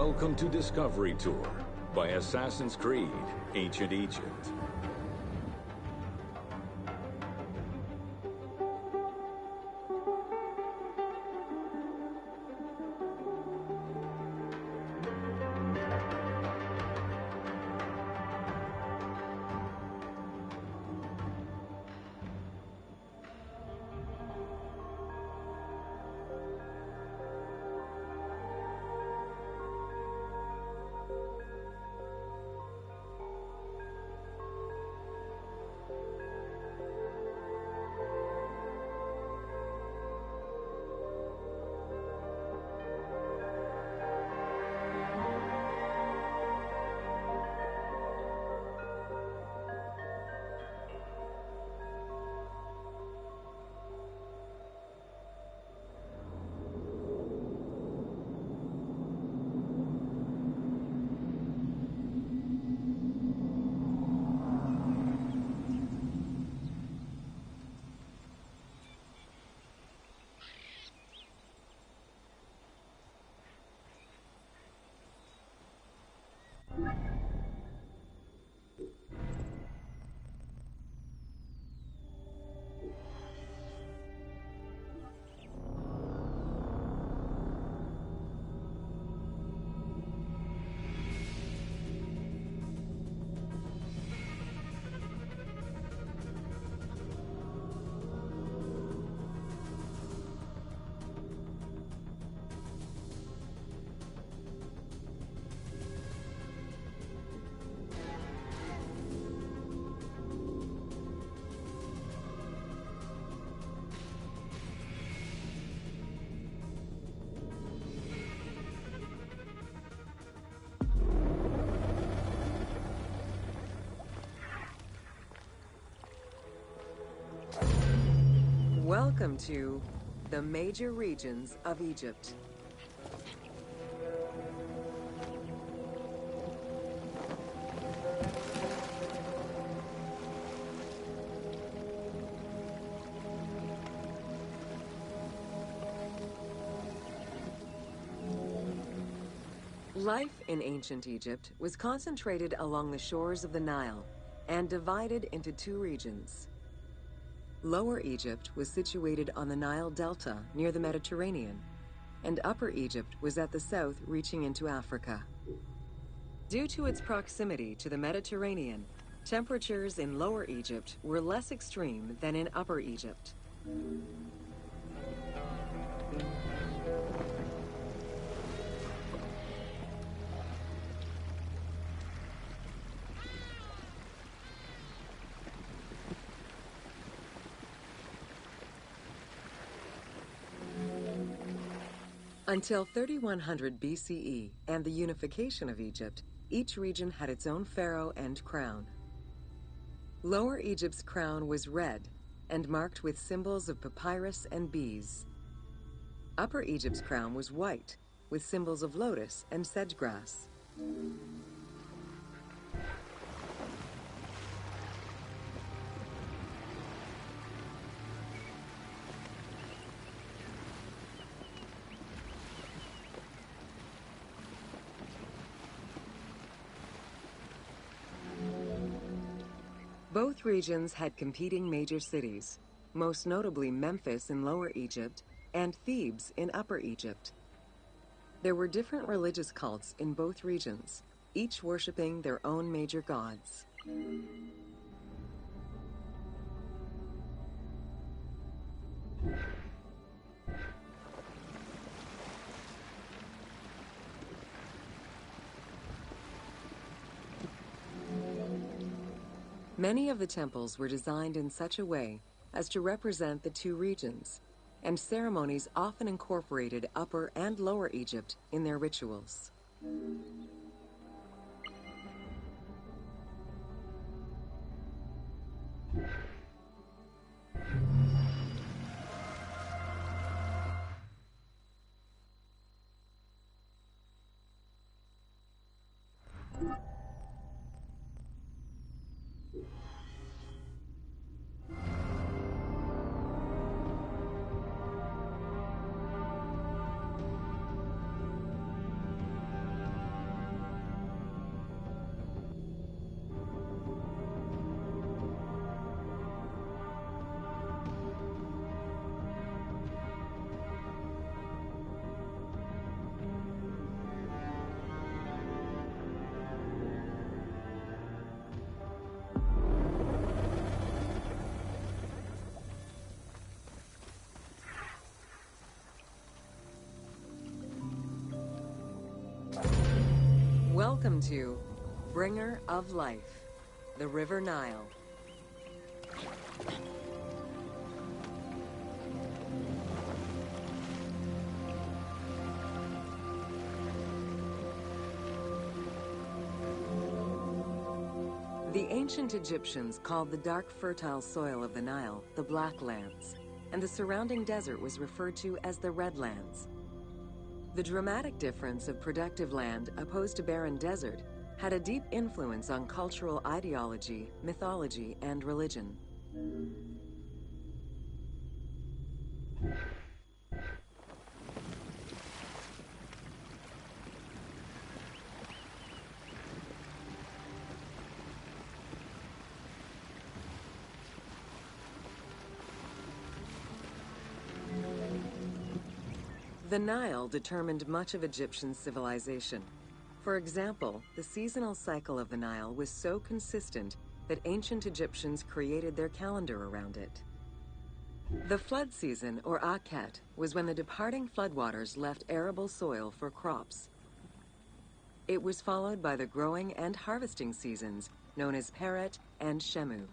Welcome to Discovery Tour by Assassin's Creed Ancient Egypt. Welcome to the major regions of Egypt. Life in ancient Egypt was concentrated along the shores of the Nile and divided into two regions. Lower Egypt was situated on the Nile Delta near the Mediterranean, and Upper Egypt was at the south reaching into Africa. Due to its proximity to the Mediterranean, temperatures in Lower Egypt were less extreme than in Upper Egypt. Until 3100 BCE and the unification of Egypt, each region had its own pharaoh and crown. Lower Egypt's crown was red and marked with symbols of papyrus and bees. Upper Egypt's crown was white with symbols of lotus and sedge grass. Both regions had competing major cities, most notably Memphis in Lower Egypt and Thebes in Upper Egypt. There were different religious cults in both regions, each worshipping their own major gods. Many of the temples were designed in such a way as to represent the two regions, and ceremonies often incorporated Upper and Lower Egypt in their rituals. Welcome to Bringer of Life, the River Nile. The ancient Egyptians called the dark fertile soil of the Nile the Black Lands, and the surrounding desert was referred to as the Red Lands. The dramatic difference of productive land opposed to barren desert had a deep influence on cultural ideology, mythology, and religion. The Nile determined much of Egyptian civilization. For example, the seasonal cycle of the Nile was so consistent that ancient Egyptians created their calendar around it. The flood season, or Akhet, was when the departing floodwaters left arable soil for crops. It was followed by the growing and harvesting seasons, known as Peret and Shemu.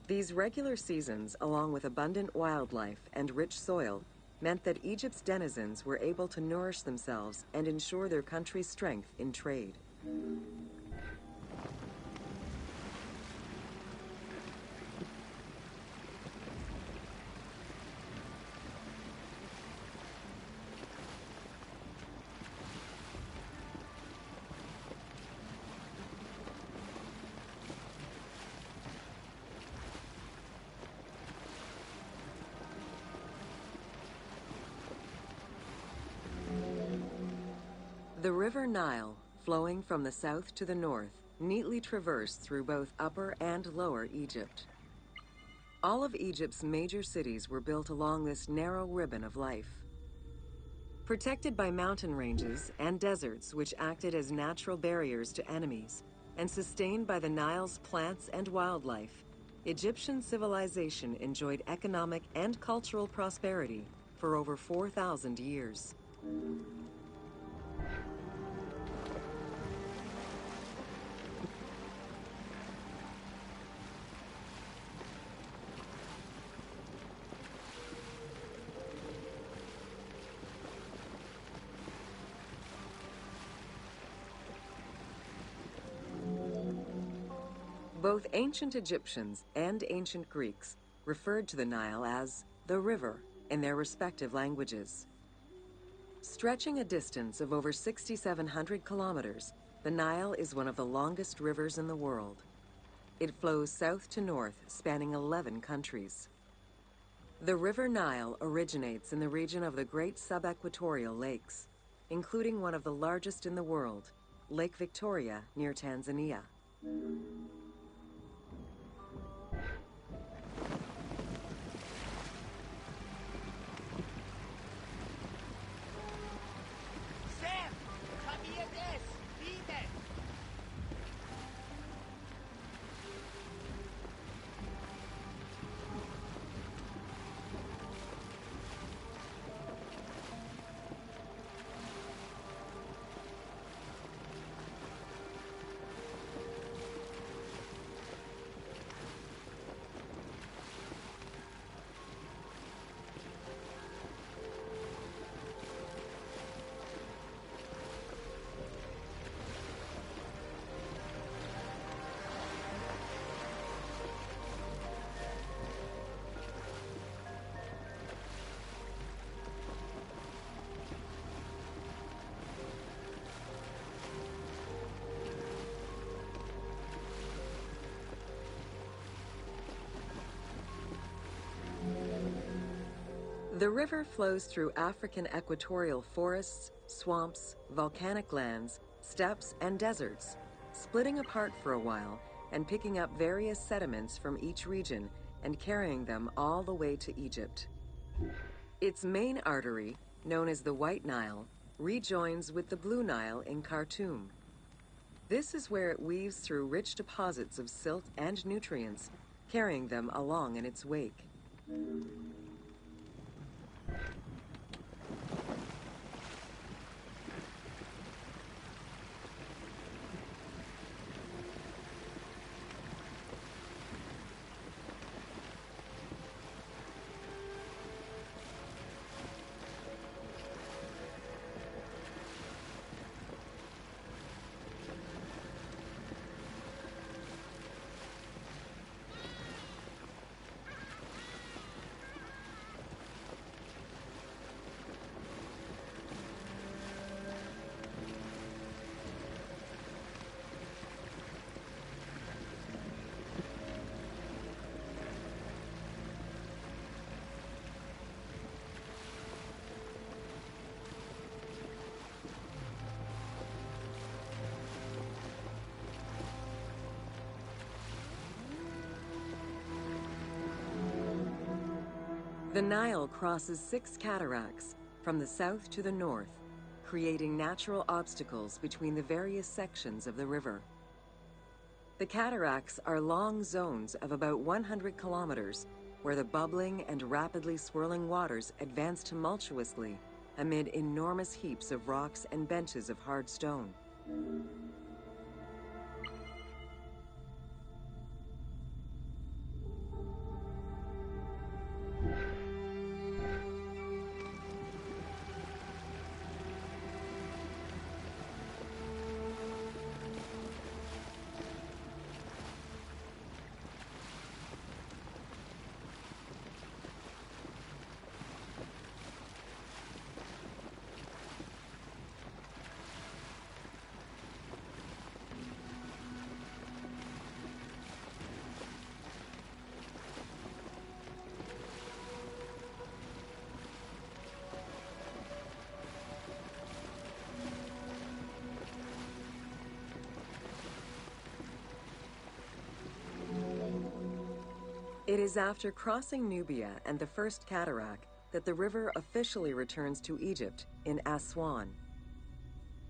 These regular seasons, along with abundant wildlife and rich soil, meant that Egypt's denizens were able to nourish themselves and ensure their country's strength in trade. The River Nile, flowing from the south to the north, neatly traversed through both Upper and Lower Egypt. All of Egypt's major cities were built along this narrow ribbon of life. Protected by mountain ranges and deserts which acted as natural barriers to enemies, and sustained by the Nile's plants and wildlife, Egyptian civilization enjoyed economic and cultural prosperity for over 4,000 years. Both ancient Egyptians and ancient Greeks referred to the Nile as the river in their respective languages. Stretching a distance of over 6,700 kilometers, the Nile is one of the longest rivers in the world. It flows south to north, spanning 11 countries. The River Nile originates in the region of the Great Subequatorial Lakes, including one of the largest in the world, Lake Victoria near Tanzania. The river flows through African equatorial forests, swamps, volcanic lands, steppes, and deserts, splitting apart for a while and picking up various sediments from each region and carrying them all the way to Egypt. Its main artery, known as the White Nile, rejoins with the Blue Nile in Khartoum. This is where it weaves through rich deposits of silt and nutrients, carrying them along in its wake. The Nile crosses 6 cataracts from the south to the north, creating natural obstacles between the various sections of the river. The cataracts are long zones of about 100 kilometers, where the bubbling and rapidly swirling waters advance tumultuously amid enormous heaps of rocks and benches of hard stone. It is after crossing Nubia and the First Cataract that the river officially returns to Egypt in Aswan.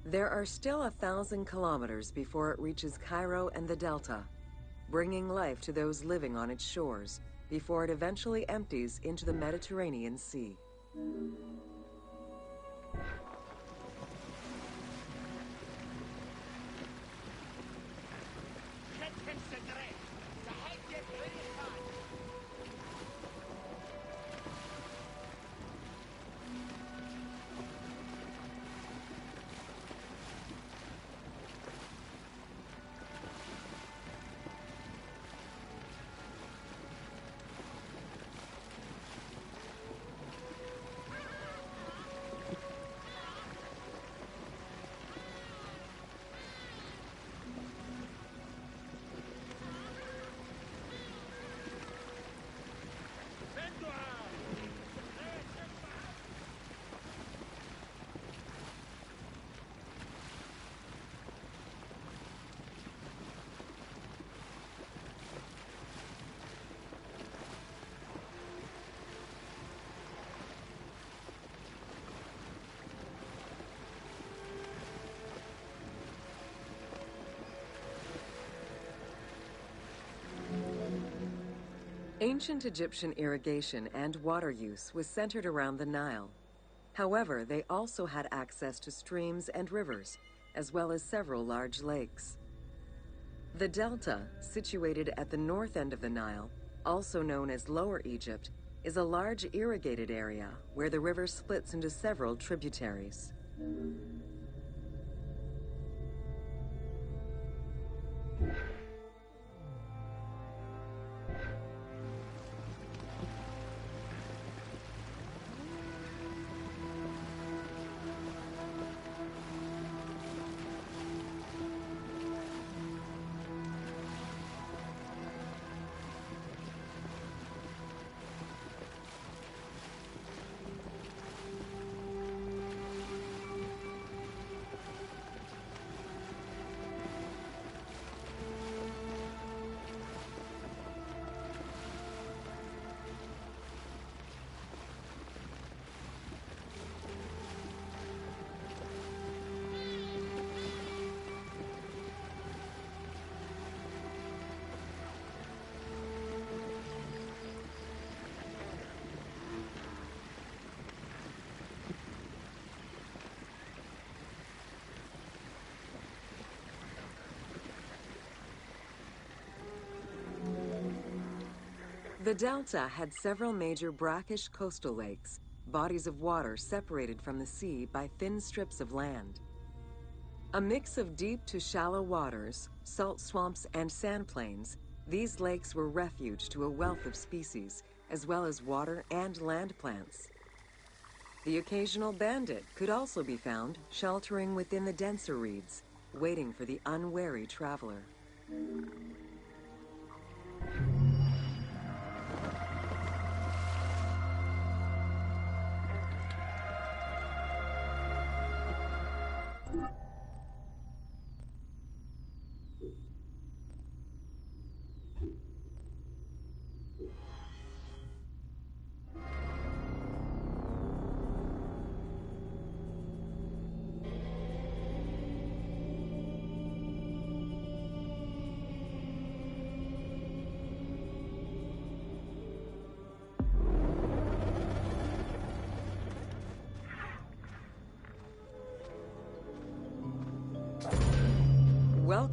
There are still 1,000 kilometers before it reaches Cairo and the Delta, bringing life to those living on its shores before it eventually empties into the Mediterranean Sea. Ancient Egyptian irrigation and water use was centered around the Nile. However, they also had access to streams and rivers, as well as several large lakes. The Delta, situated at the north end of the Nile, also known as Lower Egypt, is a large irrigated area where the river splits into several tributaries. The Delta had several major brackish coastal lakes, bodies of water separated from the sea by thin strips of land. A mix of deep to shallow waters, salt swamps, and sand plains, these lakes were refuge to a wealth of species, as well as water and land plants. The occasional bandit could also be found sheltering within the denser reeds, waiting for the unwary traveler.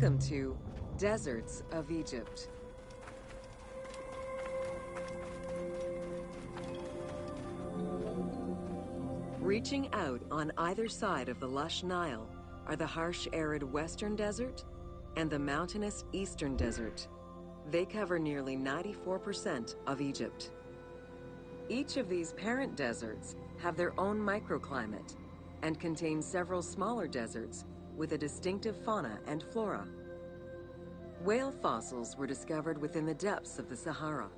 Welcome to Deserts of Egypt. Reaching out on either side of the lush Nile are the harsh, arid Western Desert and the mountainous Eastern Desert. They cover nearly 94% of Egypt. Each of these parent deserts have their own microclimate and contain several smaller deserts with a distinctive fauna and flora. Whale fossils were discovered within the depths of the Sahara.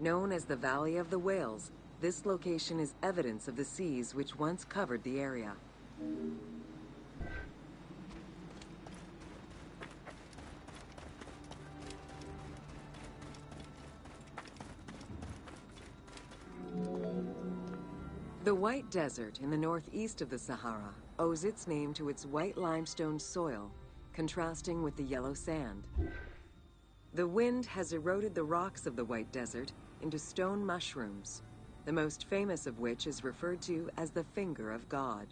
Known as the Valley of the Whales, this location is evidence of the seas which once covered the area. The White Desert in the northeast of the Sahara owes its name to its white limestone soil, contrasting with the yellow sand. The wind has eroded the rocks of the White Desert into stone mushrooms, the most famous of which is referred to as the Finger of God.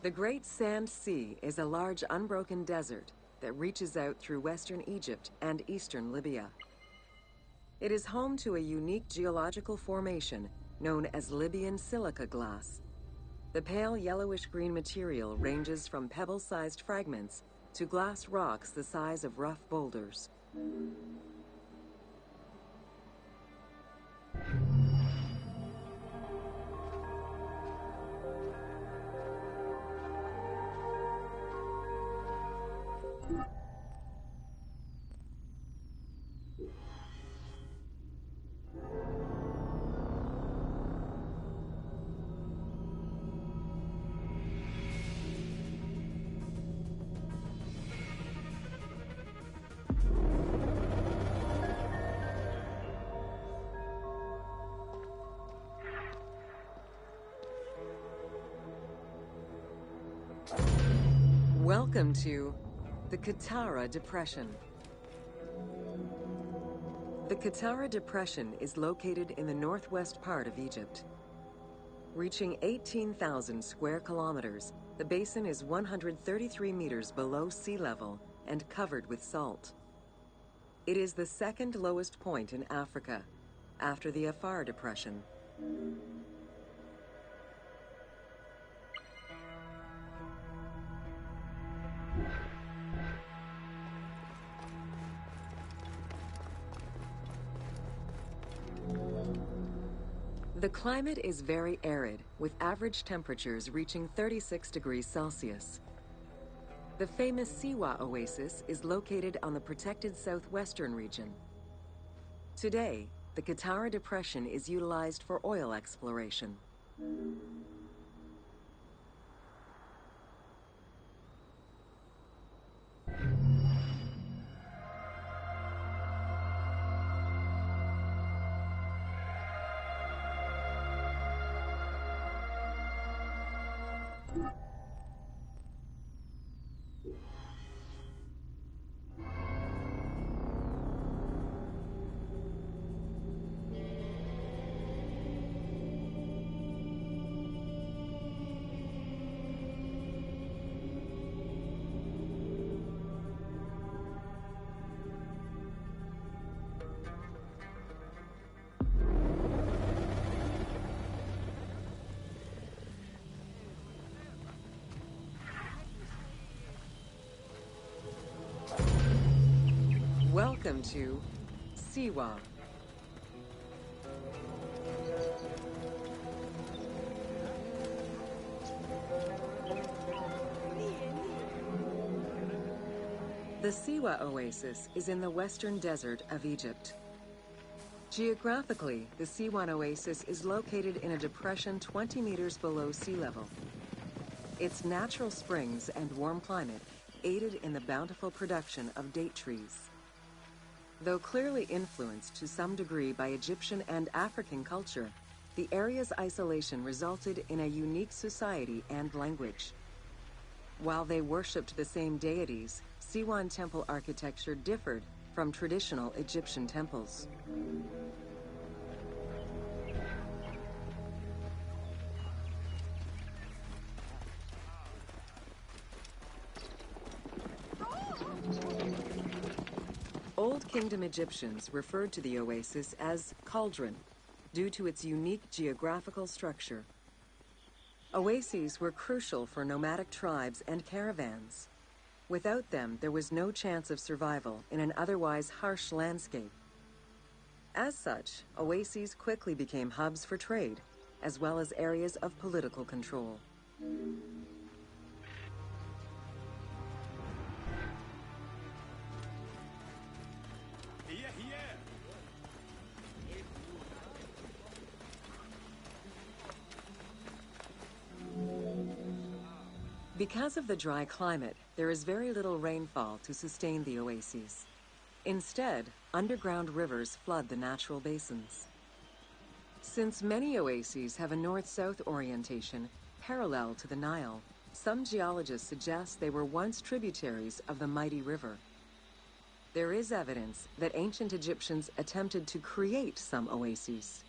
The Great Sand Sea is a large unbroken desert that reaches out through western Egypt and eastern Libya. It is home to a unique geological formation known as Libyan silica glass. The pale yellowish-green material ranges from pebble-sized fragments to glass rocks the size of rough boulders. Welcome to the Qattara Depression. The Qattara Depression is located in the northwest part of Egypt. Reaching 18,000 square kilometers, the basin is 133 meters below sea level and covered with salt. It is the second lowest point in Africa, after the Afar Depression. The climate is very arid, with average temperatures reaching 36 degrees Celsius. The famous Siwa Oasis is located on the protected southwestern region. Today, the Qattara Depression is utilized for oil exploration. Welcome to Siwa. The Siwa Oasis is in the western desert of Egypt. Geographically, the Siwa Oasis is located in a depression 20 meters below sea level. Its natural springs and warm climate aided in the bountiful production of date trees. Though clearly influenced to some degree by Egyptian and African culture, the area's isolation resulted in a unique society and language. While they worshipped the same deities, Siwan temple architecture differed from traditional Egyptian temples. Old Kingdom Egyptians referred to the oasis as cauldron, due to its unique geographical structure. Oases were crucial for nomadic tribes and caravans. Without them, there was no chance of survival in an otherwise harsh landscape. As such, oases quickly became hubs for trade, as well as areas of political control. Because of the dry climate, there is very little rainfall to sustain the oases. Instead, underground rivers flood the natural basins. Since many oases have a north-south orientation parallel to the Nile, some geologists suggest they were once tributaries of the mighty river. There is evidence that ancient Egyptians attempted to create some oases.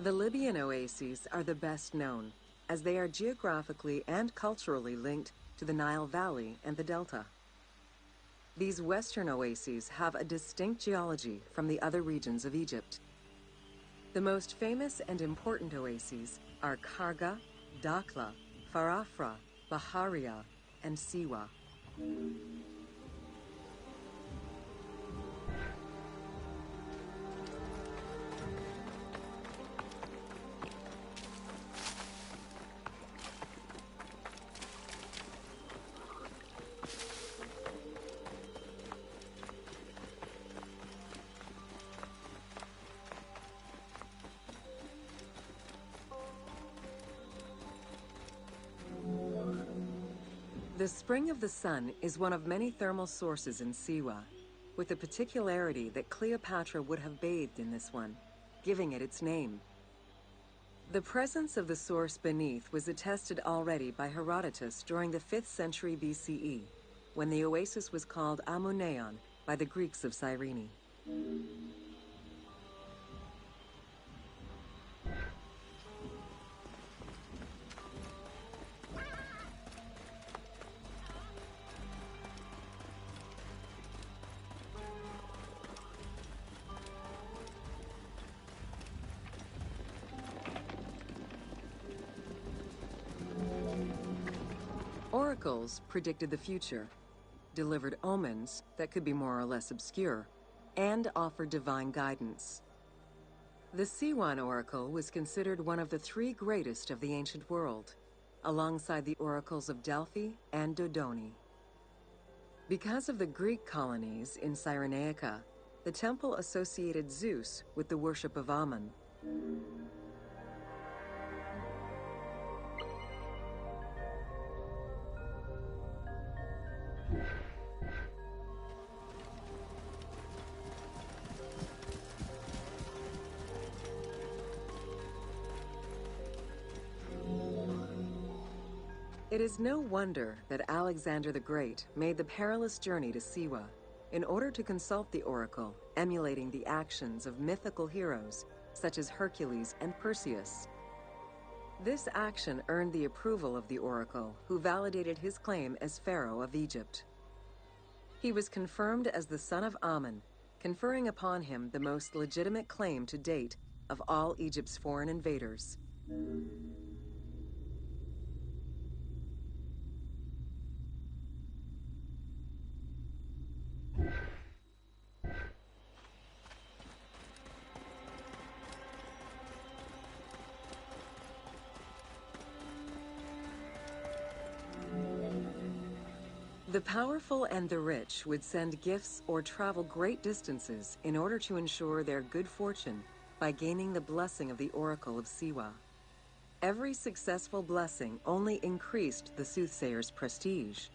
The Libyan oases are the best known, as they are geographically and culturally linked to the Nile Valley and the Delta. These western oases have a distinct geology from the other regions of Egypt. The most famous and important oases are Karga, Dakhla, Farafra, Baharia, and Siwa. The Spring of the Sun is one of many thermal sources in Siwa, with the particularity that Cleopatra would have bathed in this one, giving it its name. The presence of the source beneath was attested already by Herodotus during the 5th century BCE, when the oasis was called Amuneion by the Greeks of Cyrene. Oracles predicted the future, delivered omens that could be more or less obscure, and offered divine guidance. The Siwan Oracle was considered one of the 3 greatest of the ancient world, alongside the oracles of Delphi and Dodoni. Because of the Greek colonies in Cyrenaica, the temple associated Zeus with the worship of Amun. It is no wonder that Alexander the Great made the perilous journey to Siwa in order to consult the oracle, emulating the actions of mythical heroes such as Hercules and Perseus. This action earned the approval of the oracle, who validated his claim as Pharaoh of Egypt. He was confirmed as the son of Amun, conferring upon him the most legitimate claim to date of all Egypt's foreign invaders. The powerful and the rich would send gifts or travel great distances in order to ensure their good fortune by gaining the blessing of the Oracle of Siwa. Every successful blessing only increased the soothsayer's prestige.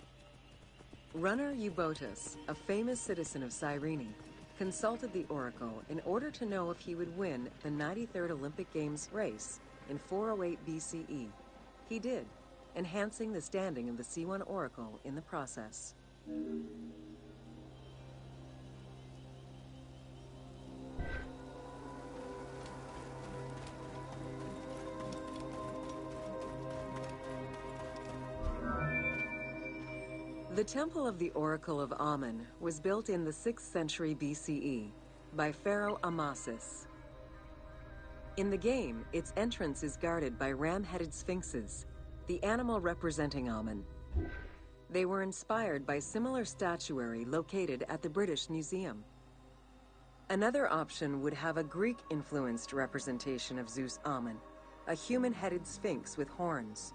Runner Eubotus, a famous citizen of Cyrene, consulted the oracle in order to know if he would win the 93rd Olympic Games race in 408 BCE. He did, enhancing the standing of the C1 oracle in the process. The Temple of the Oracle of Amun was built in the 6th century BCE by Pharaoh Amasis. In the game, its entrance is guarded by ram-headed sphinxes, the animal representing Amun. They were inspired by similar statuary located at the British Museum. Another option would have a Greek-influenced representation of Zeus Amun, a human-headed sphinx with horns.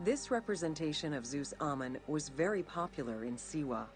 This representation of Zeus Amun was very popular in Siwa.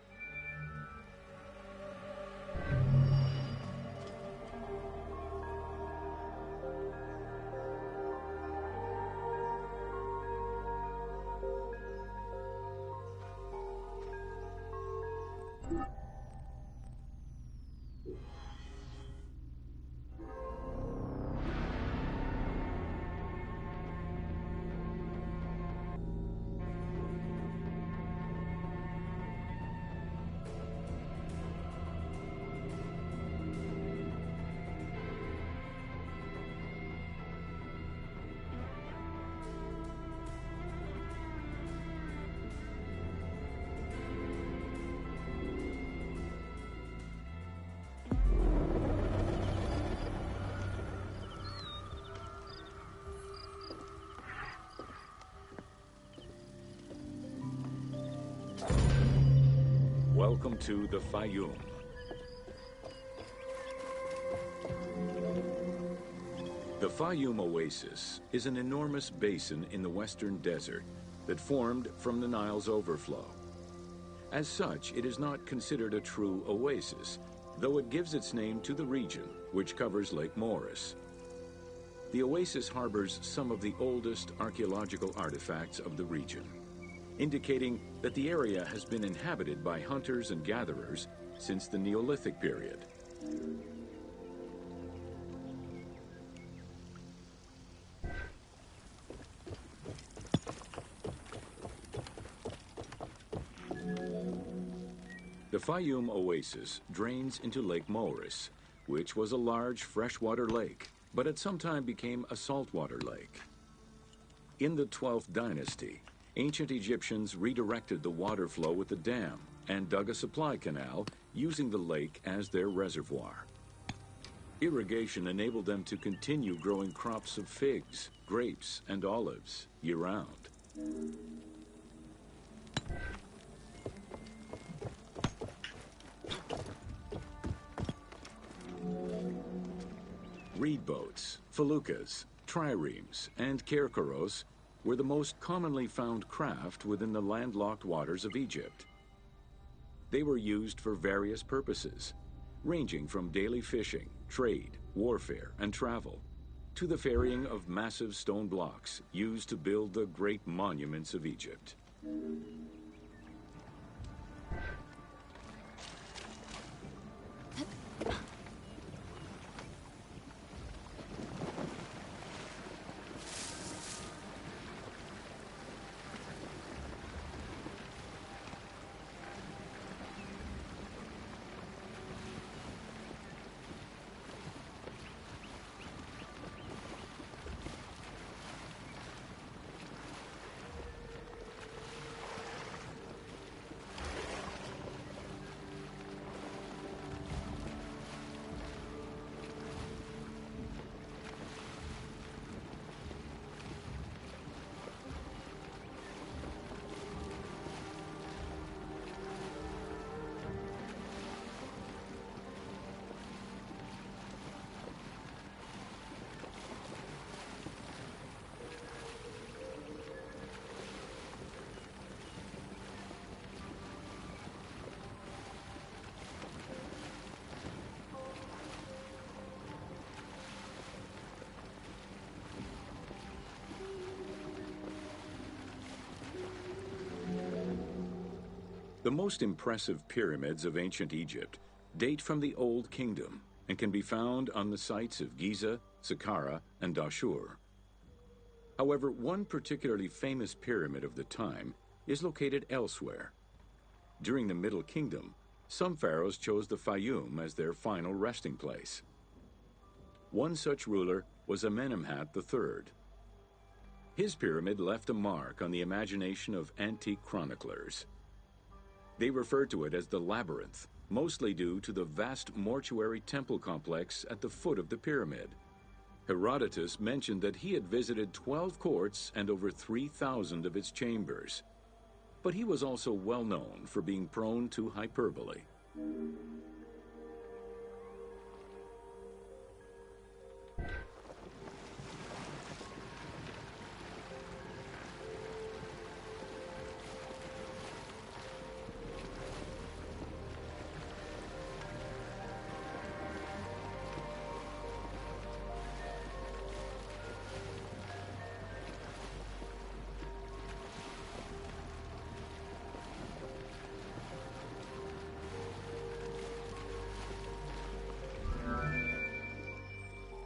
Welcome to the Fayum. The Fayum Oasis is an enormous basin in the western desert that formed from the Nile's overflow. As such, it is not considered a true oasis, though it gives its name to the region, which covers Lake Moeris. The oasis harbors some of the oldest archaeological artifacts of the region, indicating that the area has been inhabited by hunters and gatherers since the Neolithic period. The Fayum Oasis drains into Lake Moeris, which was a large freshwater lake, but at some time became a saltwater lake. In the 12th dynasty, ancient Egyptians redirected the water flow with a dam and dug a supply canal using the lake as their reservoir. Irrigation enabled them to continue growing crops of figs, grapes, and olives year-round. Reed boats, feluccas, triremes, and kerkeros were the most commonly found craft within the landlocked waters of Egypt. They were used for various purposes, ranging from daily fishing, trade, warfare, and travel, to the ferrying of massive stone blocks used to build the great monuments of Egypt. The most impressive pyramids of ancient Egypt date from the Old Kingdom and can be found on the sites of Giza, Saqqara, and Dashur. However, one particularly famous pyramid of the time is located elsewhere. During the Middle Kingdom, some pharaohs chose the Fayum as their final resting place. One such ruler was Amenemhat III. His pyramid left a mark on the imagination of antique chroniclers. They refer to it as the Labyrinth, mostly due to the vast mortuary temple complex at the foot of the pyramid. Herodotus mentioned that he had visited 12 courts and over 3,000 of its chambers. But he was also well known for being prone to hyperbole.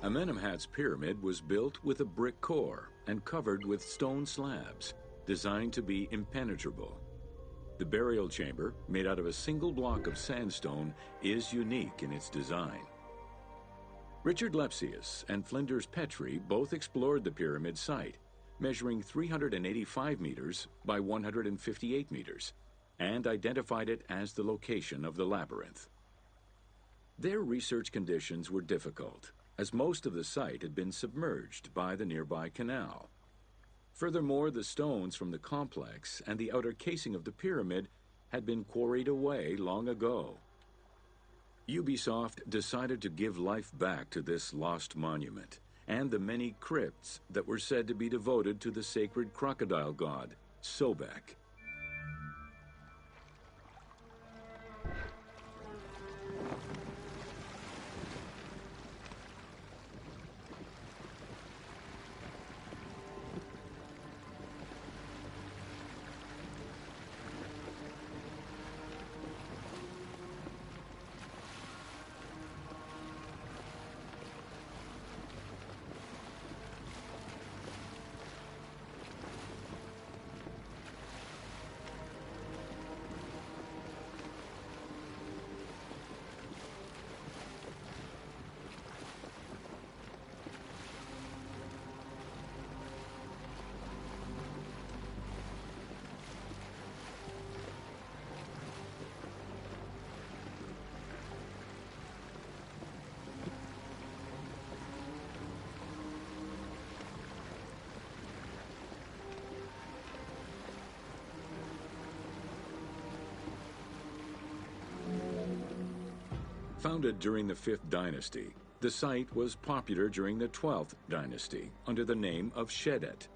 Amenemhat's pyramid was built with a brick core and covered with stone slabs, designed to be impenetrable. The burial chamber, made out of a single block of sandstone, is unique in its design. Richard Lepsius and Flinders Petrie both explored the pyramid site, measuring 385 meters by 158 meters, and identified it as the location of the labyrinth. Their research conditions were difficult, as most of the site had been submerged by the nearby canal. Furthermore, the stones from the complex and the outer casing of the pyramid had been quarried away long ago. Ubisoft decided to give life back to this lost monument and the many crypts that were said to be devoted to the sacred crocodile god, Sobek. Founded during the 5th dynasty, the site was popular during the 12th dynasty under the name of Shedet.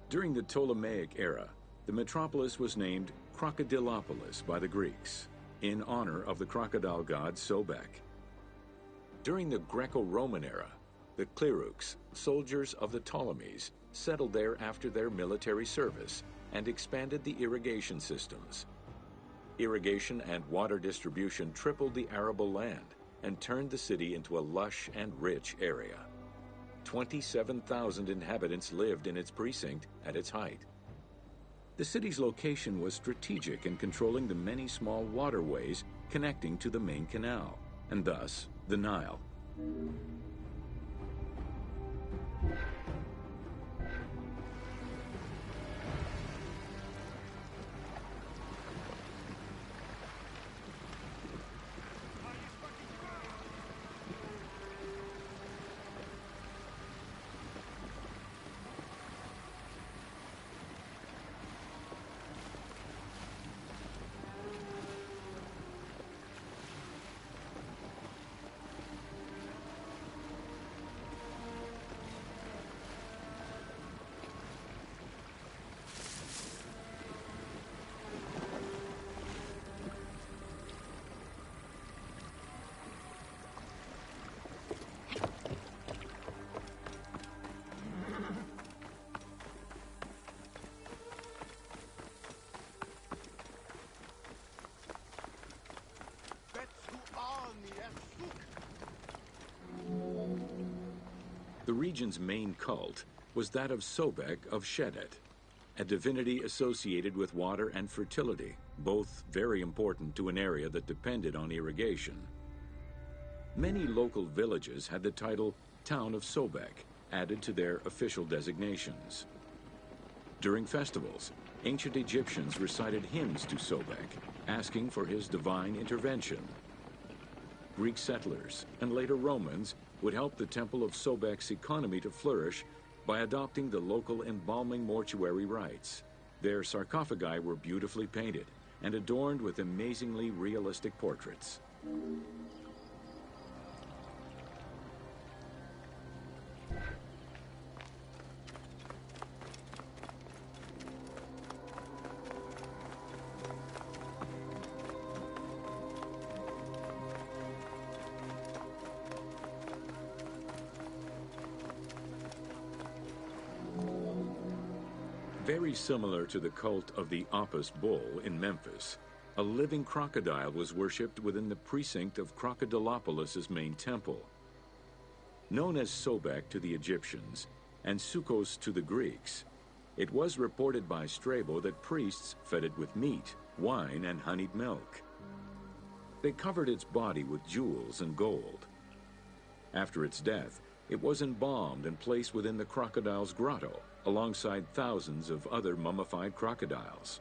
During the Ptolemaic era, the metropolis was named Crocodilopolis by the Greeks, in honor of the crocodile god Sobek. During the Greco-Roman era, the Cleruks, soldiers of the Ptolemies, settled there after their military service and expanded the irrigation systems. Irrigation and water distribution tripled the arable land and turned the city into a lush and rich area. 27,000 inhabitants lived in its precinct at its height. The city's location was strategic in controlling the many small waterways connecting to the main canal, and thus the Nile. The region's main cult was that of Sobek of Shedet, a divinity associated with water and fertility, both very important to an area that depended on irrigation. Many local villages had the title Town of Sobek added to their official designations. During festivals, ancient Egyptians recited hymns to Sobek, asking for his divine intervention. Greek settlers and later Romans would help the Temple of Sobek's economy to flourish by adopting the local embalming mortuary rites. Their sarcophagi were beautifully painted and adorned with amazingly realistic portraits. Very similar to the cult of the Apis bull in Memphis, a living crocodile was worshipped within the precinct of Crocodilopolis' main temple. Known as Sobek to the Egyptians and Sukkos to the Greeks, it was reported by Strabo that priests fed it with meat, wine, and honeyed milk. They covered its body with jewels and gold. After its death, it was embalmed and placed within the crocodile's grotto, alongside thousands of other mummified crocodiles.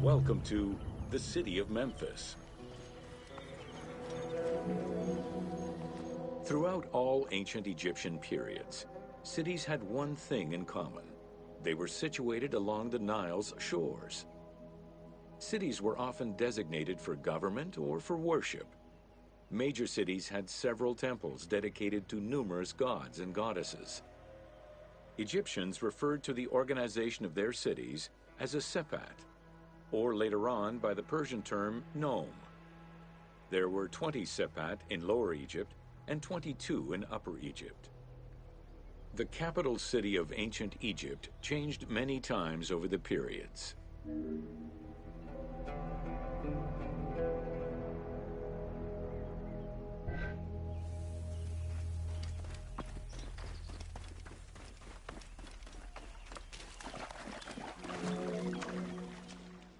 Welcome to the city of Memphis. Throughout all ancient Egyptian periods, cities had one thing in common. They were situated along the Nile's shores. Cities were often designated for government or for worship. Major cities had several temples dedicated to numerous gods and goddesses. Egyptians referred to the organization of their cities as a sepat, or later on by the Persian term nome. There were 20 sepat in Lower Egypt and 22 in Upper Egypt. The capital city of ancient Egypt changed many times over the periods.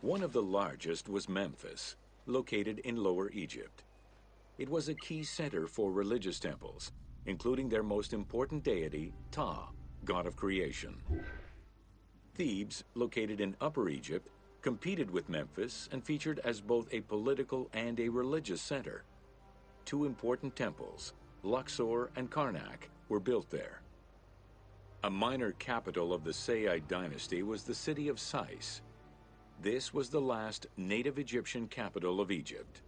One of the largest was Memphis, located in Lower Egypt. It was a key center for religious temples, including their most important deity, Ptah, god of creation. Thebes, located in Upper Egypt, competed with Memphis and featured as both a political and a religious center. Two important temples, Luxor and Karnak, were built there. A minor capital of the Sayyid dynasty was the city of Sais. This was the last native Egyptian capital of Egypt.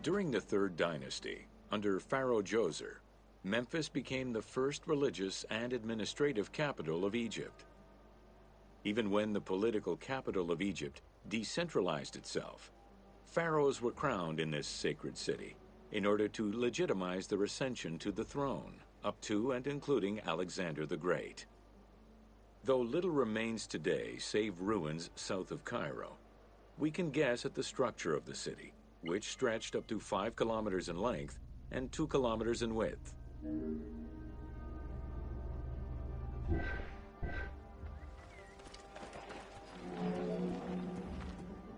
During the Third Dynasty, under Pharaoh Djoser, Memphis became the first religious and administrative capital of Egypt. Even when the political capital of Egypt decentralized itself, pharaohs were crowned in this sacred city in order to legitimize their ascension to the throne, up to and including Alexander the Great. Though little remains today save ruins south of Cairo, we can guess at the structure of the city which stretched up to 5 kilometers in length and 2 kilometers in width.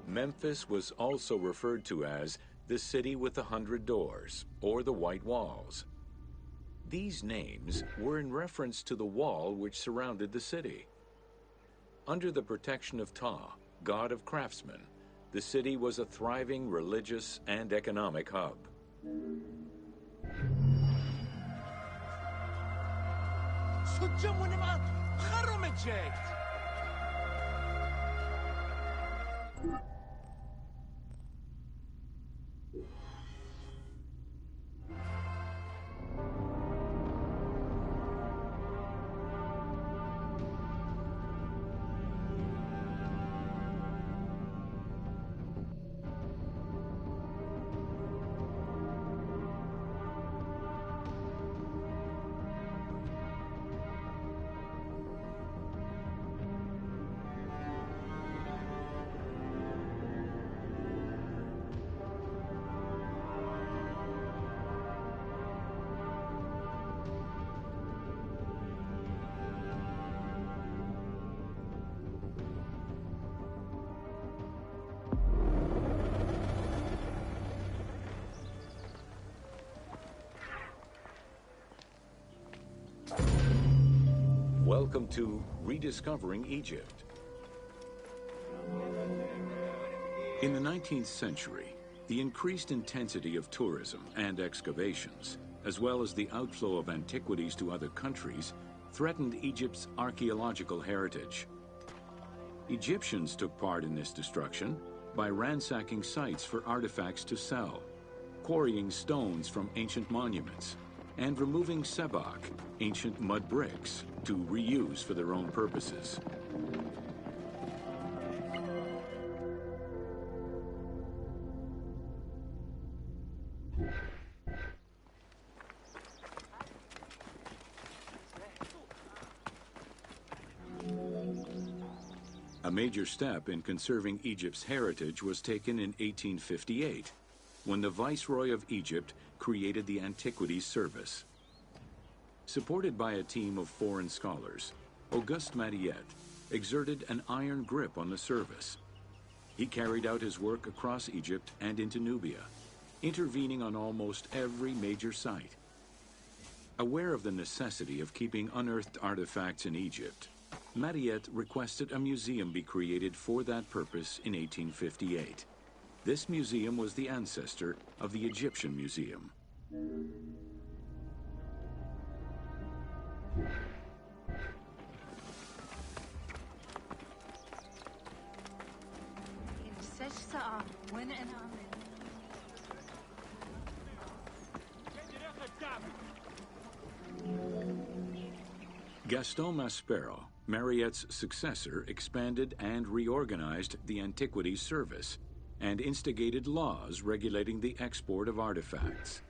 Memphis was also referred to as the City with the 100 Doors, or the White Walls. These names were in reference to the wall which surrounded the city. Under the protection of Ptah, god of craftsmen, the city was a thriving religious and economic hub. Welcome to Rediscovering Egypt. In the 19th century, the increased intensity of tourism and excavations, as well as the outflow of antiquities to other countries, threatened Egypt's archaeological heritage. Egyptians took part in this destruction by ransacking sites for artifacts to sell, quarrying stones from ancient monuments, and removing sebak, ancient mud bricks, to reuse for their own purposes. A major step in conserving Egypt's heritage was taken in 1858, when the Viceroy of Egypt created the Antiquities Service. Supported by a team of foreign scholars, Auguste Mariette exerted an iron grip on the service. He carried out his work across Egypt and into Nubia, intervening on almost every major site. Aware of the necessity of keeping unearthed artifacts in Egypt, Mariette requested a museum be created for that purpose in 1858. This museum was the ancestor of the Egyptian Museum. Gaston Maspero, Mariette's successor, expanded and reorganized the Antiquities Service and instigated laws regulating the export of artifacts.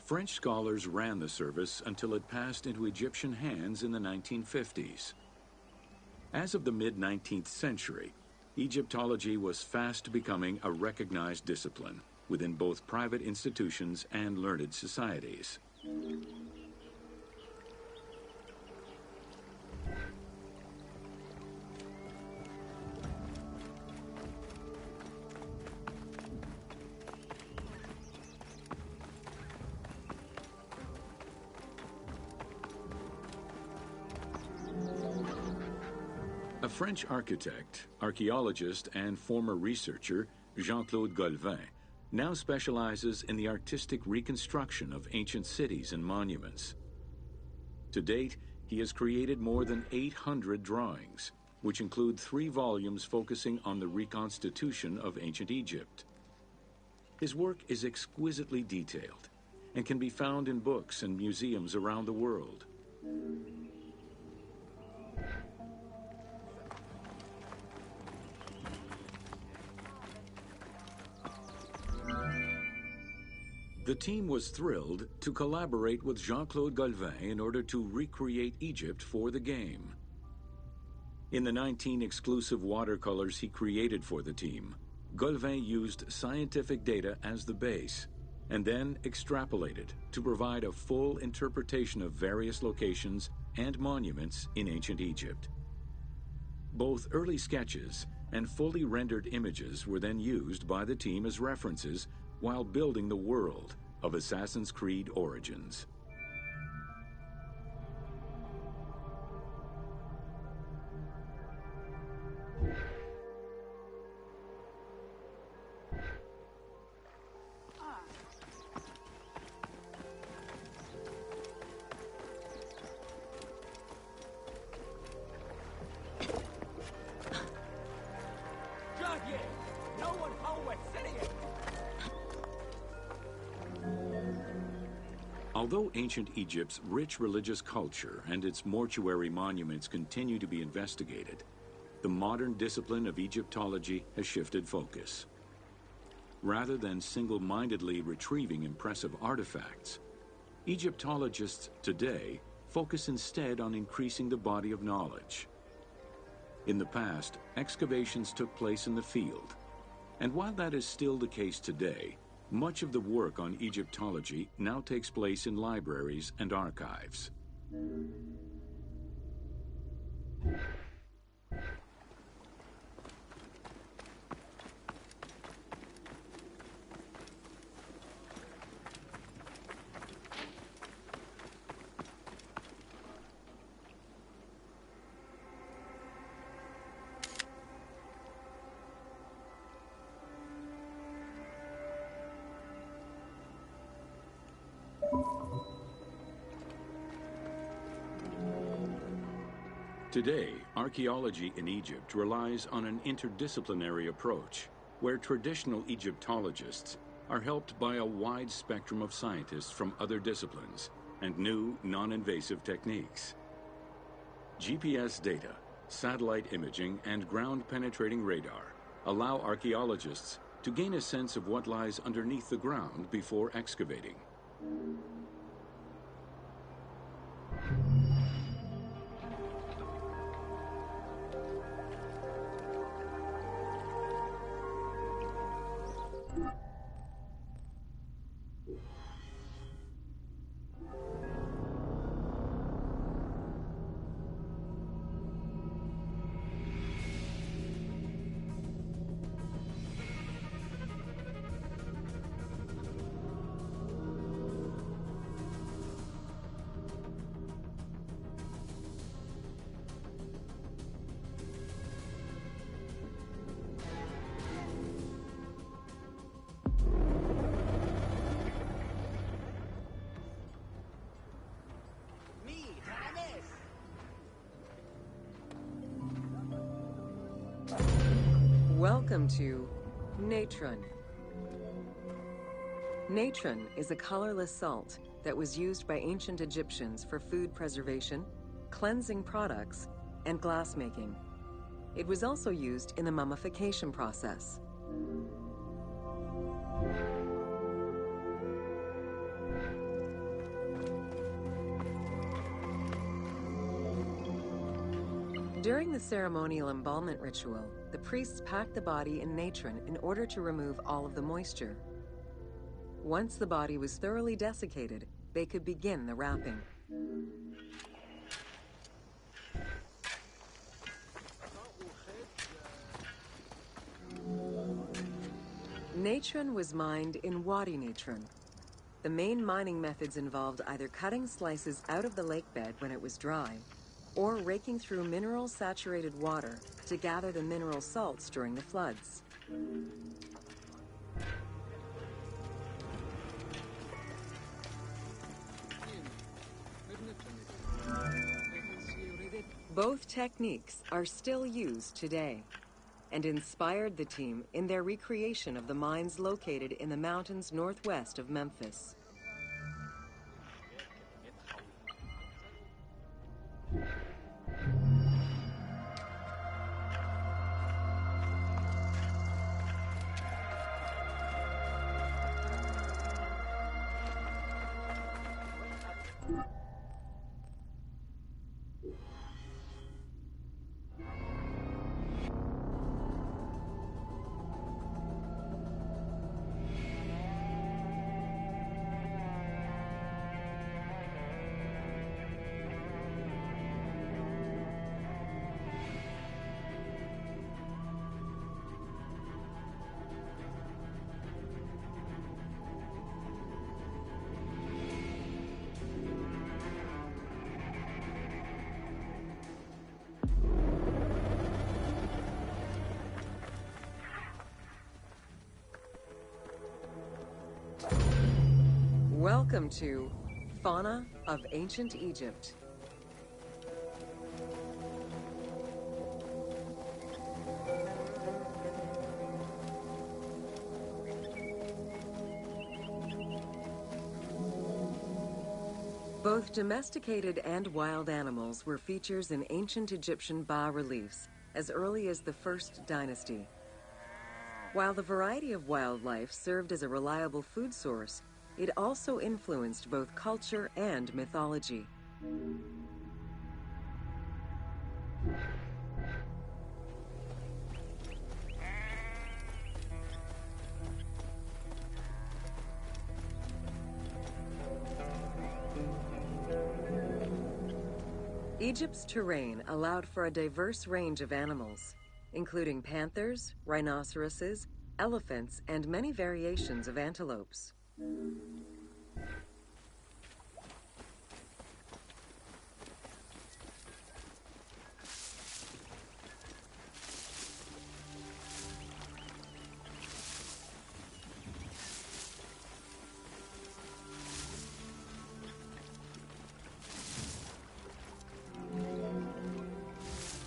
French scholars ran the service until it passed into Egyptian hands in the 1950s. As of the mid-19th century, Egyptology was fast becoming a recognized discipline within both private institutions and learned societies. A French architect, archaeologist, and former researcher, Jean-Claude Golvin, now specializes in the artistic reconstruction of ancient cities and monuments. To date, he has created more than 800 drawings, which include 3 volumes focusing on the reconstitution of ancient Egypt. His work is exquisitely detailed and can be found in books and museums around the world. The team was thrilled to collaborate with Jean-Claude Golvin in order to recreate Egypt for the game. In the 19 exclusive watercolors he created for the team, Golvin used scientific data as the base and then extrapolated to provide a full interpretation of various locations and monuments in ancient Egypt. Both early sketches and fully rendered images were then used by the team as references while building the world of Assassin's Creed Origins. Although ancient Egypt's rich religious culture and its mortuary monuments continue to be investigated, the modern discipline of Egyptology has shifted focus. Rather than single-mindedly retrieving impressive artifacts, Egyptologists today focus instead on increasing the body of knowledge. In the past, excavations took place in the field, and while that is still the case today, much of the work on Egyptology now takes place in libraries and archives. Today, archaeology in Egypt relies on an interdisciplinary approach, where traditional Egyptologists are helped by a wide spectrum of scientists from other disciplines and new, non-invasive techniques. GPS data, satellite imaging, and ground-penetrating radar allow archaeologists to gain a sense of what lies underneath the ground before excavating. Welcome to natron. Natron is a colorless salt that was used by ancient Egyptians for food preservation, cleansing products, and glassmaking. It was also used in the mummification process. During the ceremonial embalmment ritual, the priests packed the body in natron in order to remove all of the moisture. Once the body was thoroughly desiccated, they could begin the wrapping. Natron was mined in Wadi Natron. The main mining methods involved either cutting slices out of the lake bed when it was dry, or raking through mineral-saturated water to gather the mineral salts during the floods. Both techniques are still used today and inspired the team in their recreation of the mines located in the mountains northwest of Memphis. Welcome to Fauna of Ancient Egypt. Both domesticated and wild animals were features in ancient Egyptian bas-reliefs as early as the First Dynasty. While the variety of wildlife served as a reliable food source, it also influenced both culture and mythology. Egypt's terrain allowed for a diverse range of animals, including panthers, rhinoceroses, elephants, and many variations of antelopes.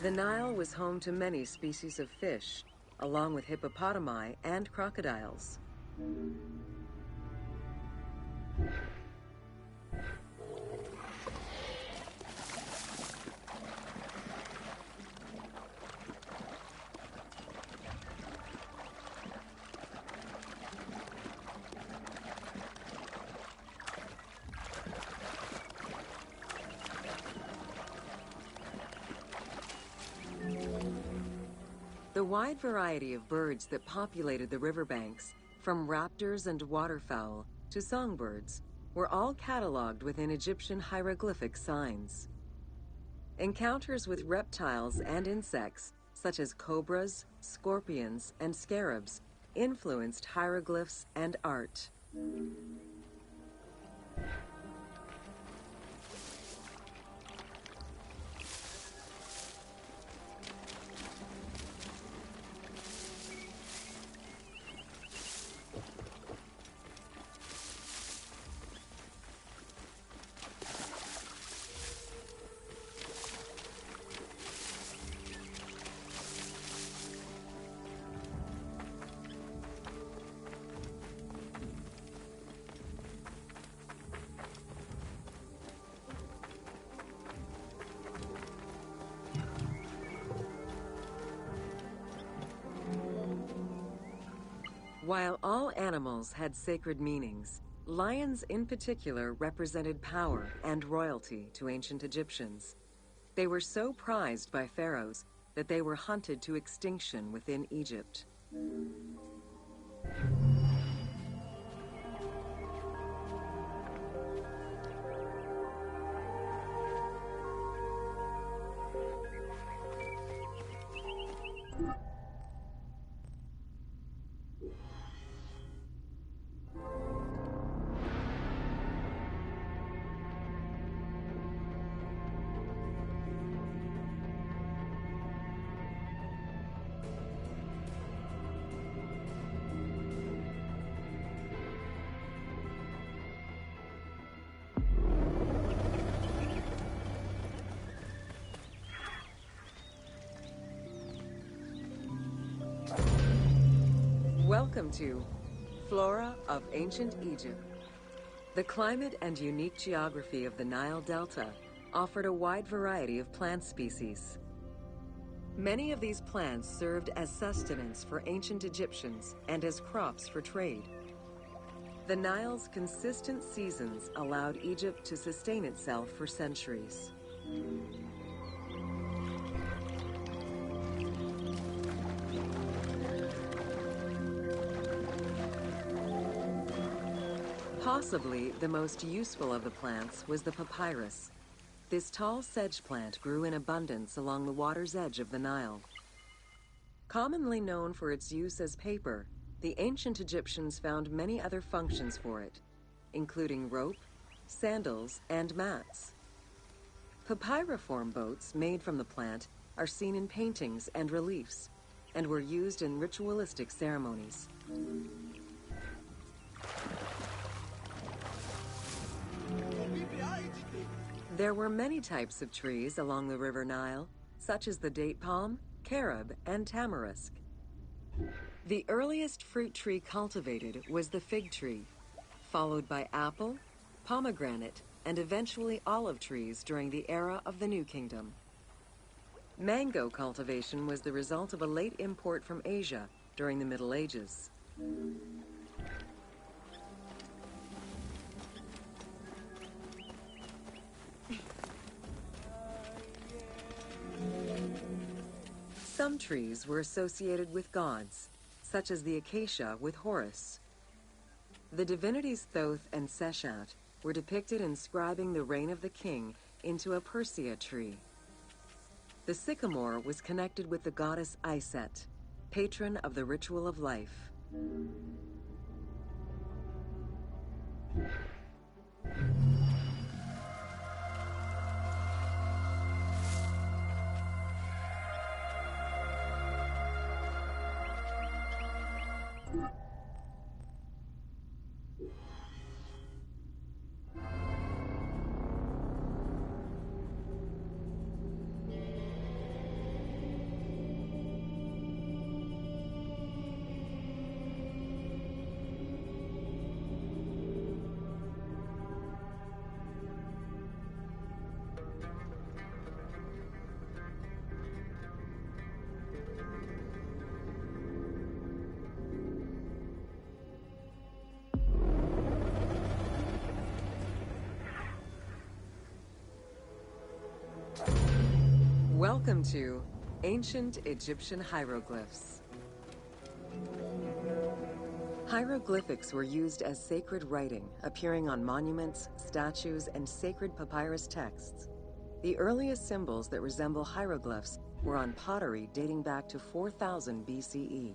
The Nile was home to many species of fish, along with hippopotami and crocodiles. The wide variety of birds that populated the riverbanks, from raptors and waterfowl to songbirds, were all cataloged within Egyptian hieroglyphic signs. Encounters with reptiles and insects, such as cobras, scorpions, and scarabs, influenced hieroglyphs and art. While all animals had sacred meanings, lions in particular represented power and royalty to ancient Egyptians. They were so prized by pharaohs that they were hunted to extinction within Egypt. Welcome to Flora of Ancient Egypt. The climate and unique geography of the Nile Delta offered a wide variety of plant species. Many of these plants served as sustenance for ancient Egyptians and as crops for trade. The Nile's consistent seasons allowed Egypt to sustain itself for centuries. Possibly the most useful of the plants was the papyrus. This tall sedge plant grew in abundance along the water's edge of the Nile. Commonly known for its use as paper, the ancient Egyptians found many other functions for it, including rope, sandals, and mats. Papyriform boats made from the plant are seen in paintings and reliefs, and were used in ritualistic ceremonies. There were many types of trees along the River Nile, such as the date palm, carob, and tamarisk. The earliest fruit tree cultivated was the fig tree, followed by apple, pomegranate, and eventually olive trees during the era of the New Kingdom. Mango cultivation was the result of a late import from Asia during the Middle Ages. Some trees were associated with gods, such as the acacia with Horus. The divinities Thoth and Seshat were depicted inscribing the reign of the king into a Persea tree. The sycamore was connected with the goddess Iset, patron of the ritual of life. Welcome to Ancient Egyptian Hieroglyphs. Hieroglyphics were used as sacred writing, appearing on monuments, statues, and sacred papyrus texts. The earliest symbols that resemble hieroglyphs were on pottery dating back to 4000 BCE.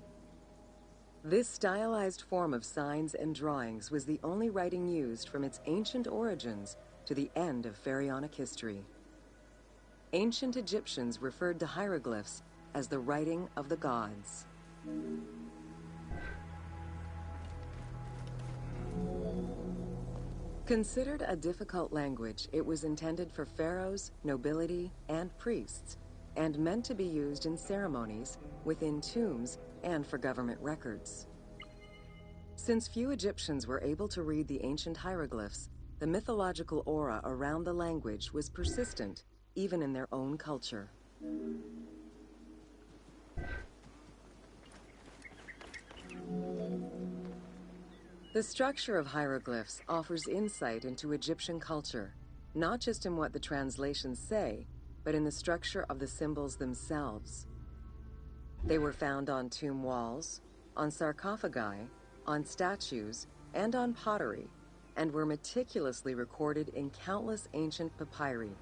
This stylized form of signs and drawings was the only writing used from its ancient origins to the end of pharaonic history. Ancient Egyptians referred to hieroglyphs as the writing of the gods. Considered a difficult language, it was intended for pharaohs, nobility, and priests, and meant to be used in ceremonies, within tombs, and for government records. Since few Egyptians were able to read the ancient hieroglyphs, the mythological aura around the language was persistent, even in their own culture. The structure of hieroglyphs offers insight into Egyptian culture, not just in what the translations say, but in the structure of the symbols themselves. They were found on tomb walls, on sarcophagi, on statues, and on pottery, and were meticulously recorded in countless ancient papyri.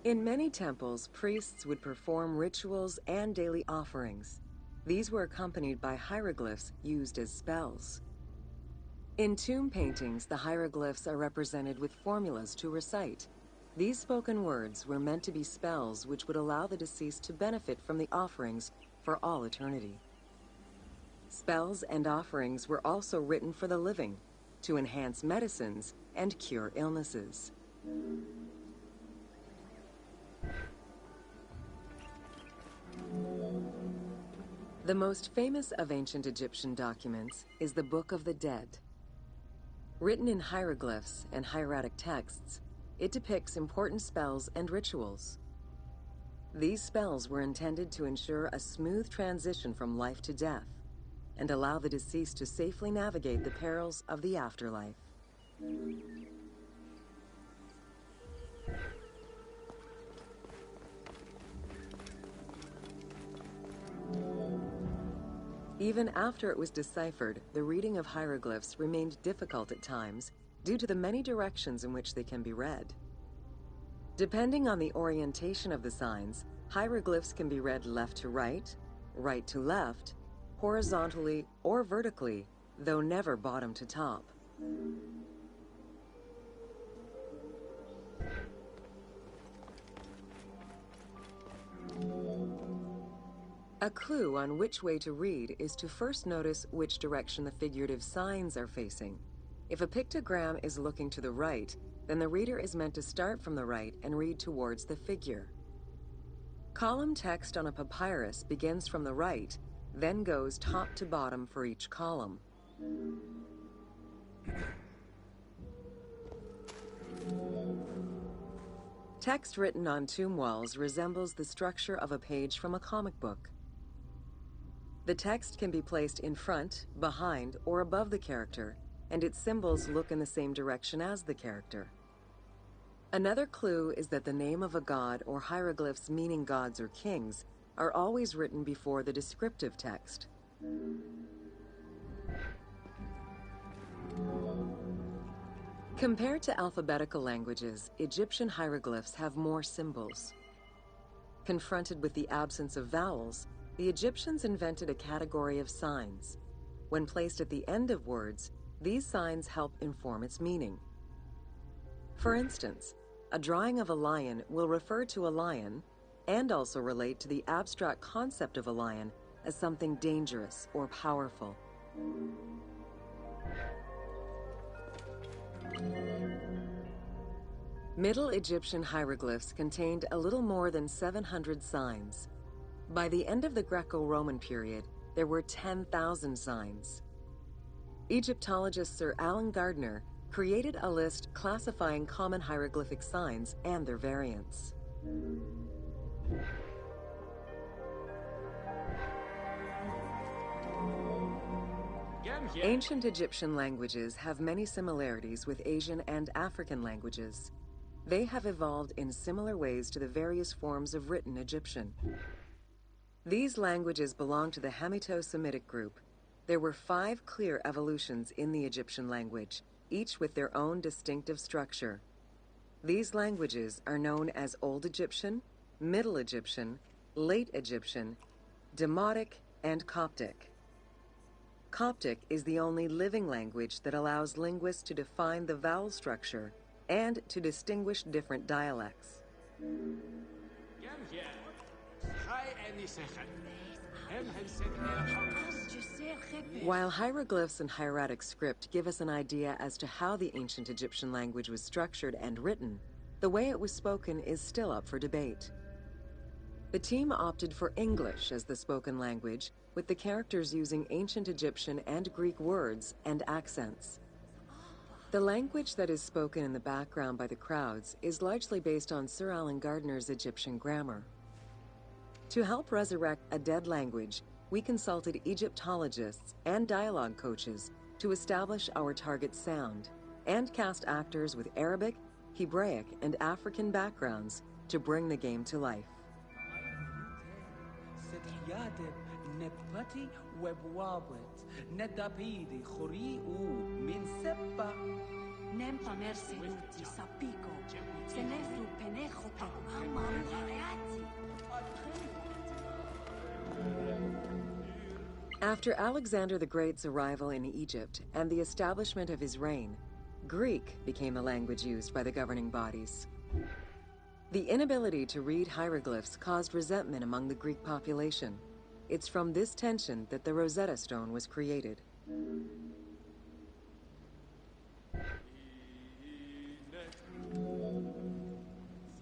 In many temples, priests would perform rituals and daily offerings. These were accompanied by hieroglyphs used as spells. In tomb paintings, the hieroglyphs are represented with formulas to recite. These spoken words were meant to be spells which would allow the deceased to benefit from the offerings for all eternity. Spells and offerings were also written for the living, to enhance medicines and cure illnesses. The most famous of ancient Egyptian documents is the Book of the Dead. Written in hieroglyphs and hieratic texts, it depicts important spells and rituals. These spells were intended to ensure a smooth transition from life to death and allow the deceased to safely navigate the perils of the afterlife. Even after it was deciphered, the reading of hieroglyphs remained difficult at times due to the many directions in which they can be read. Depending on the orientation of the signs, hieroglyphs can be read left to right, right to left, horizontally or vertically, though never bottom to top. A clue on which way to read is to first notice which direction the figurative signs are facing. If a pictogram is looking to the right, then the reader is meant to start from the right and read towards the figure. Column text on a papyrus begins from the right, then goes top to bottom for each column. Text written on tomb walls resembles the structure of a page from a comic book. The text can be placed in front, behind, or above the character, and its symbols look in the same direction as the character. Another clue is that the name of a god or hieroglyphs meaning gods or kings are always written before the descriptive text. Compared to alphabetical languages, Egyptian hieroglyphs have more symbols. Confronted with the absence of vowels, the Egyptians invented a category of signs. When placed at the end of words, these signs help inform its meaning. For instance, a drawing of a lion will refer to a lion and also relate to the abstract concept of a lion as something dangerous or powerful. Middle Egyptian hieroglyphs contained a little more than 700 signs. By the end of the Greco-Roman period, there were 10,000 signs. Egyptologist Sir Alan Gardner created a list classifying common hieroglyphic signs and their variants. Ancient Egyptian languages have many similarities with Asian and African languages. They have evolved in similar ways to the various forms of written Egyptian. These languages belong to the Hamito-Semitic group. There were 5 clear evolutions in the Egyptian language, each with their own distinctive structure. These languages are known as Old Egyptian, Middle Egyptian, Late Egyptian, Demotic, and Coptic. Coptic is the only living language that allows linguists to define the vowel structure and to distinguish different dialects. While hieroglyphs and hieratic script give us an idea as to how the ancient Egyptian language was structured and written, the way it was spoken is still up for debate. The team opted for English as the spoken language, with the characters using ancient Egyptian and Greek words and accents. The language that is spoken in the background by the crowds is largely based on Sir Alan Gardner's Egyptian grammar. To help resurrect a dead language, we consulted Egyptologists and dialogue coaches to establish our target sound, and cast actors with Arabic, Hebraic, and African backgrounds to bring the game to life. After Alexander the Great's arrival in Egypt and the establishment of his reign, Greek became the language used by the governing bodies. The inability to read hieroglyphs caused resentment among the Greek population. It's from this tension that the Rosetta Stone was created.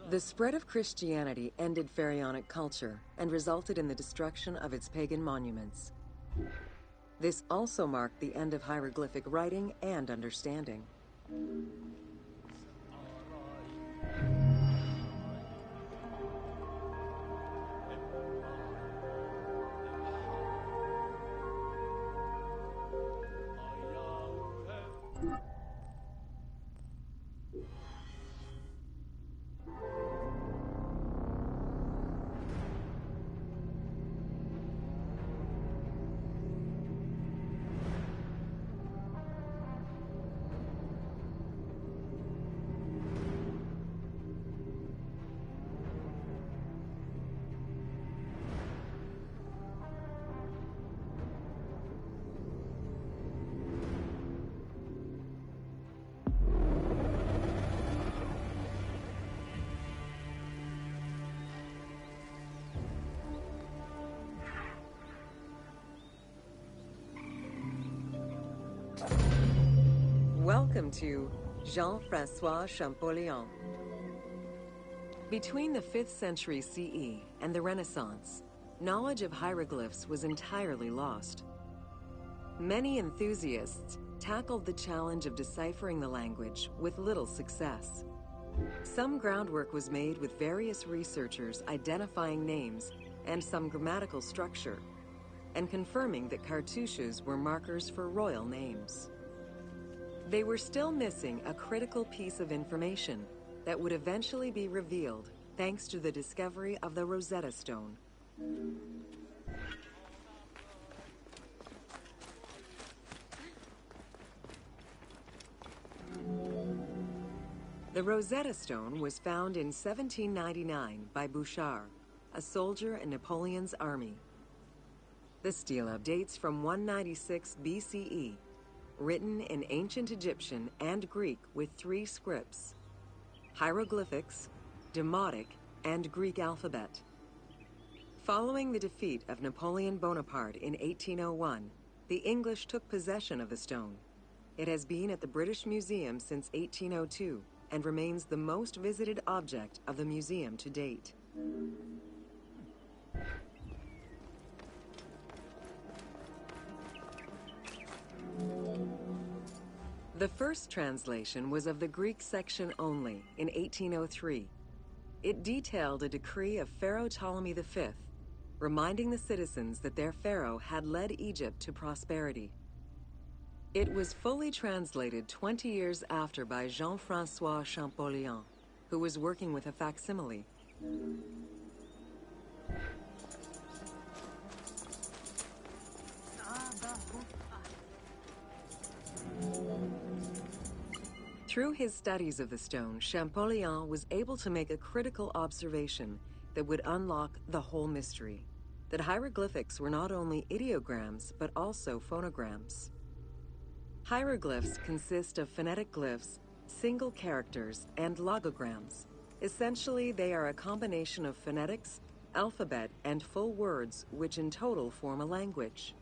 The spread of Christianity ended pharaonic culture and resulted in the destruction of its pagan monuments. This also marked the end of hieroglyphic writing and understanding. Welcome to Jean-Francois Champollion. Between the 5th century CE and the Renaissance, knowledge of hieroglyphs was entirely lost. Many enthusiasts tackled the challenge of deciphering the language with little success. Some groundwork was made with various researchers identifying names and some grammatical structure, and confirming that cartouches were markers for royal names. They were still missing a critical piece of information that would eventually be revealed thanks to the discovery of the Rosetta Stone. The Rosetta Stone was found in 1799 by Bouchard, a soldier in Napoleon's army. The stela dates from 196 BCE, written in ancient Egyptian and Greek with 3 scripts: hieroglyphics, Demotic, and Greek alphabet. Following the defeat of Napoleon Bonaparte in 1801, the English took possession of the stone. It has been at the British Museum since 1802 and remains the most visited object of the museum to date. The first translation was of the Greek section only in 1803. It detailed a decree of Pharaoh Ptolemy V, reminding the citizens that their pharaoh had led Egypt to prosperity. It was fully translated 20 years after by Jean-Francois Champollion, who was working with a facsimile. Through his studies of the stone, Champollion was able to make a critical observation that would unlock the whole mystery: that hieroglyphics were not only ideograms, but also phonograms. Hieroglyphs consist of phonetic glyphs, single characters, and logograms. Essentially, they are a combination of phonetics, alphabet, and full words, which in total form a language.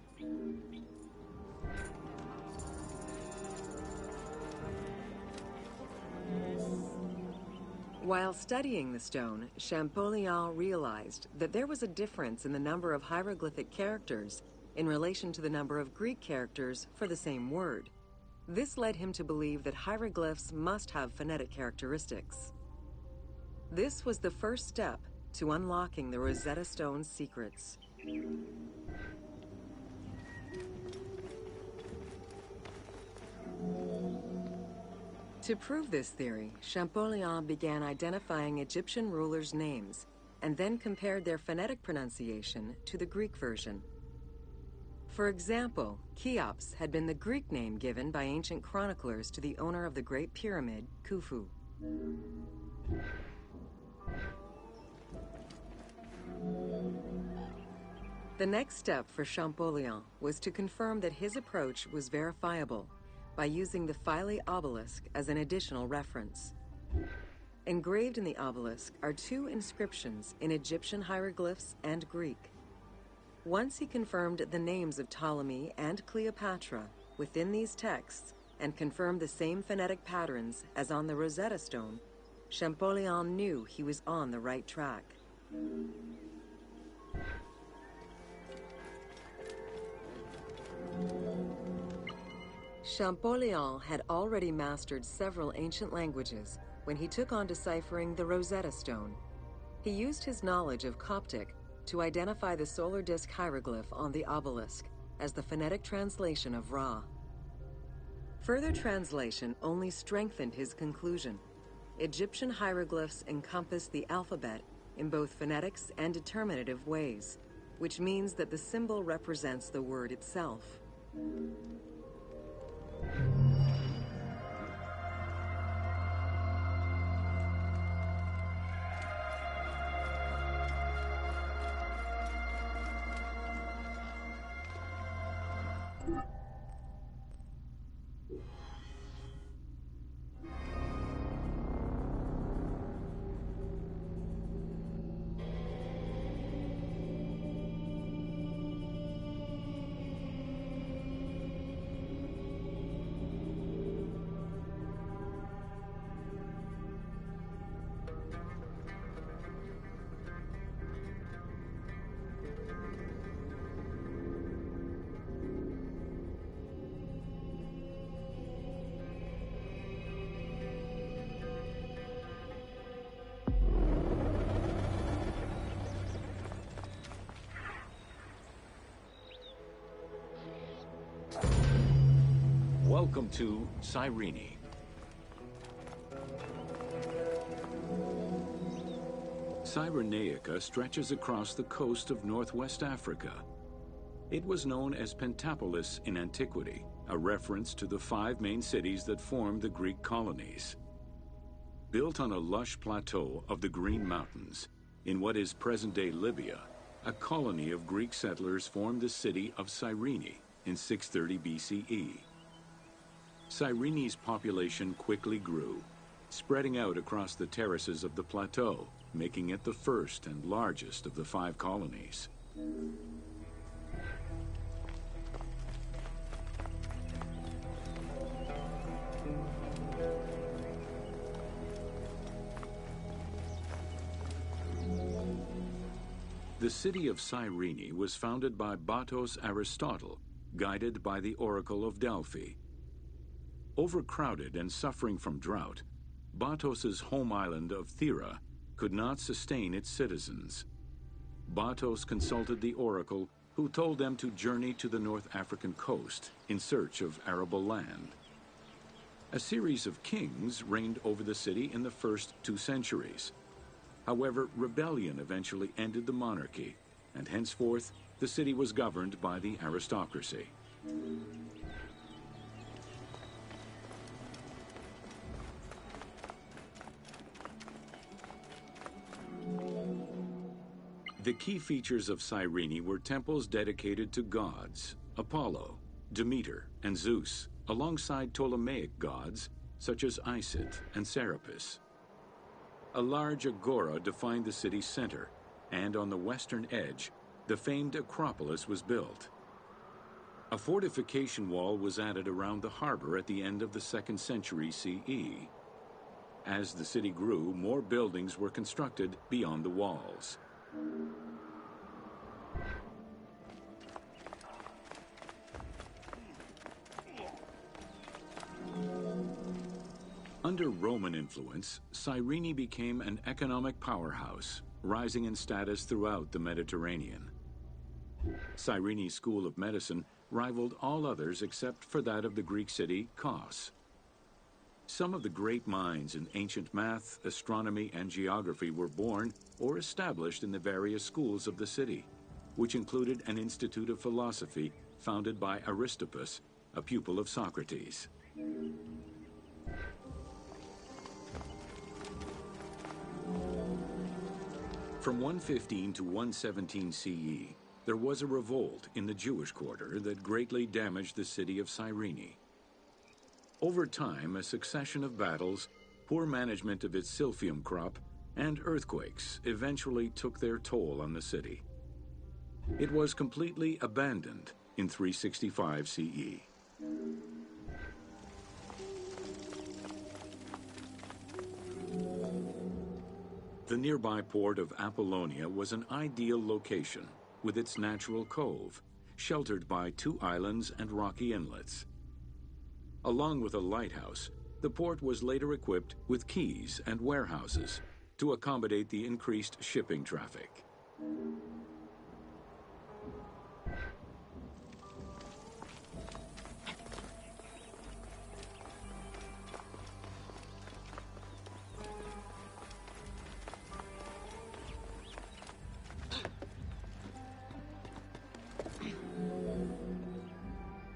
While studying the stone, Champollion realized that there was a difference in the number of hieroglyphic characters in relation to the number of Greek characters for the same word. This led him to believe that hieroglyphs must have phonetic characteristics. This was the first step to unlocking the Rosetta Stone's secrets. To prove this theory, Champollion began identifying Egyptian rulers' names and then compared their phonetic pronunciation to the Greek version. For example, Cheops had been the Greek name given by ancient chroniclers to the owner of the Great Pyramid, Khufu. The next step for Champollion was to confirm that his approach was verifiable by using the Philae obelisk as an additional reference. Engraved in the obelisk are 2 inscriptions in Egyptian hieroglyphs and Greek. Once he confirmed the names of Ptolemy and Cleopatra within these texts and confirmed the same phonetic patterns as on the Rosetta Stone, Champollion knew he was on the right track. Champollion had already mastered several ancient languages when he took on deciphering the Rosetta Stone. He used his knowledge of Coptic to identify the solar disk hieroglyph on the obelisk as the phonetic translation of Ra. Further translation only strengthened his conclusion. Egyptian hieroglyphs encompass the alphabet in both phonetics and determinative ways, which means that the symbol represents the word itself. Welcome to Cyrene. Cyrenaica stretches across the coast of northwest Africa. It was known as Pentapolis in antiquity, a reference to the 5 main cities that formed the Greek colonies. Built on a lush plateau of the Green Mountains, in what is present-day Libya, a colony of Greek settlers formed the city of Cyrene in 630 BCE. Cyrene's population quickly grew, spreading out across the terraces of the plateau, making it the first and largest of the 5 colonies. The city of Cyrene was founded by Batos Aristotle, guided by the Oracle of Delphi. Overcrowded and suffering from drought, Batos's home island of Thera could not sustain its citizens. Batos consulted the Oracle, who told them to journey to the North African coast in search of arable land. A series of kings reigned over the city in the first 2 centuries. However, rebellion eventually ended the monarchy, and henceforth the city was governed by the aristocracy. The key features of Cyrene were temples dedicated to gods, Apollo, Demeter, and Zeus, alongside Ptolemaic gods such as Isis and Serapis. A large agora defined the city's center, and on the western edge, the famed Acropolis was built. A fortification wall was added around the harbor at the end of the 2nd century CE. As the city grew, more buildings were constructed beyond the walls. Under Roman influence, Cyrene became an economic powerhouse, rising in status throughout the Mediterranean. Cyrene's School of Medicine rivaled all others except for that of the Greek city Kos. Some of the great minds in ancient math, astronomy, and geography were born or established in the various schools of the city, which included an institute of philosophy founded by Aristippus, a pupil of Socrates. From 115 to 117 CE, there was a revolt in the Jewish quarter that greatly damaged the city of Cyrene. Over time, a succession of battles, poor management of its silphium crop, and earthquakes eventually took their toll on the city. It was completely abandoned in 365 CE. The nearby port of Apollonia was an ideal location, with its natural cove, sheltered by 2 islands and rocky inlets. Along with a lighthouse, the port was later equipped with quays and warehouses to accommodate the increased shipping traffic.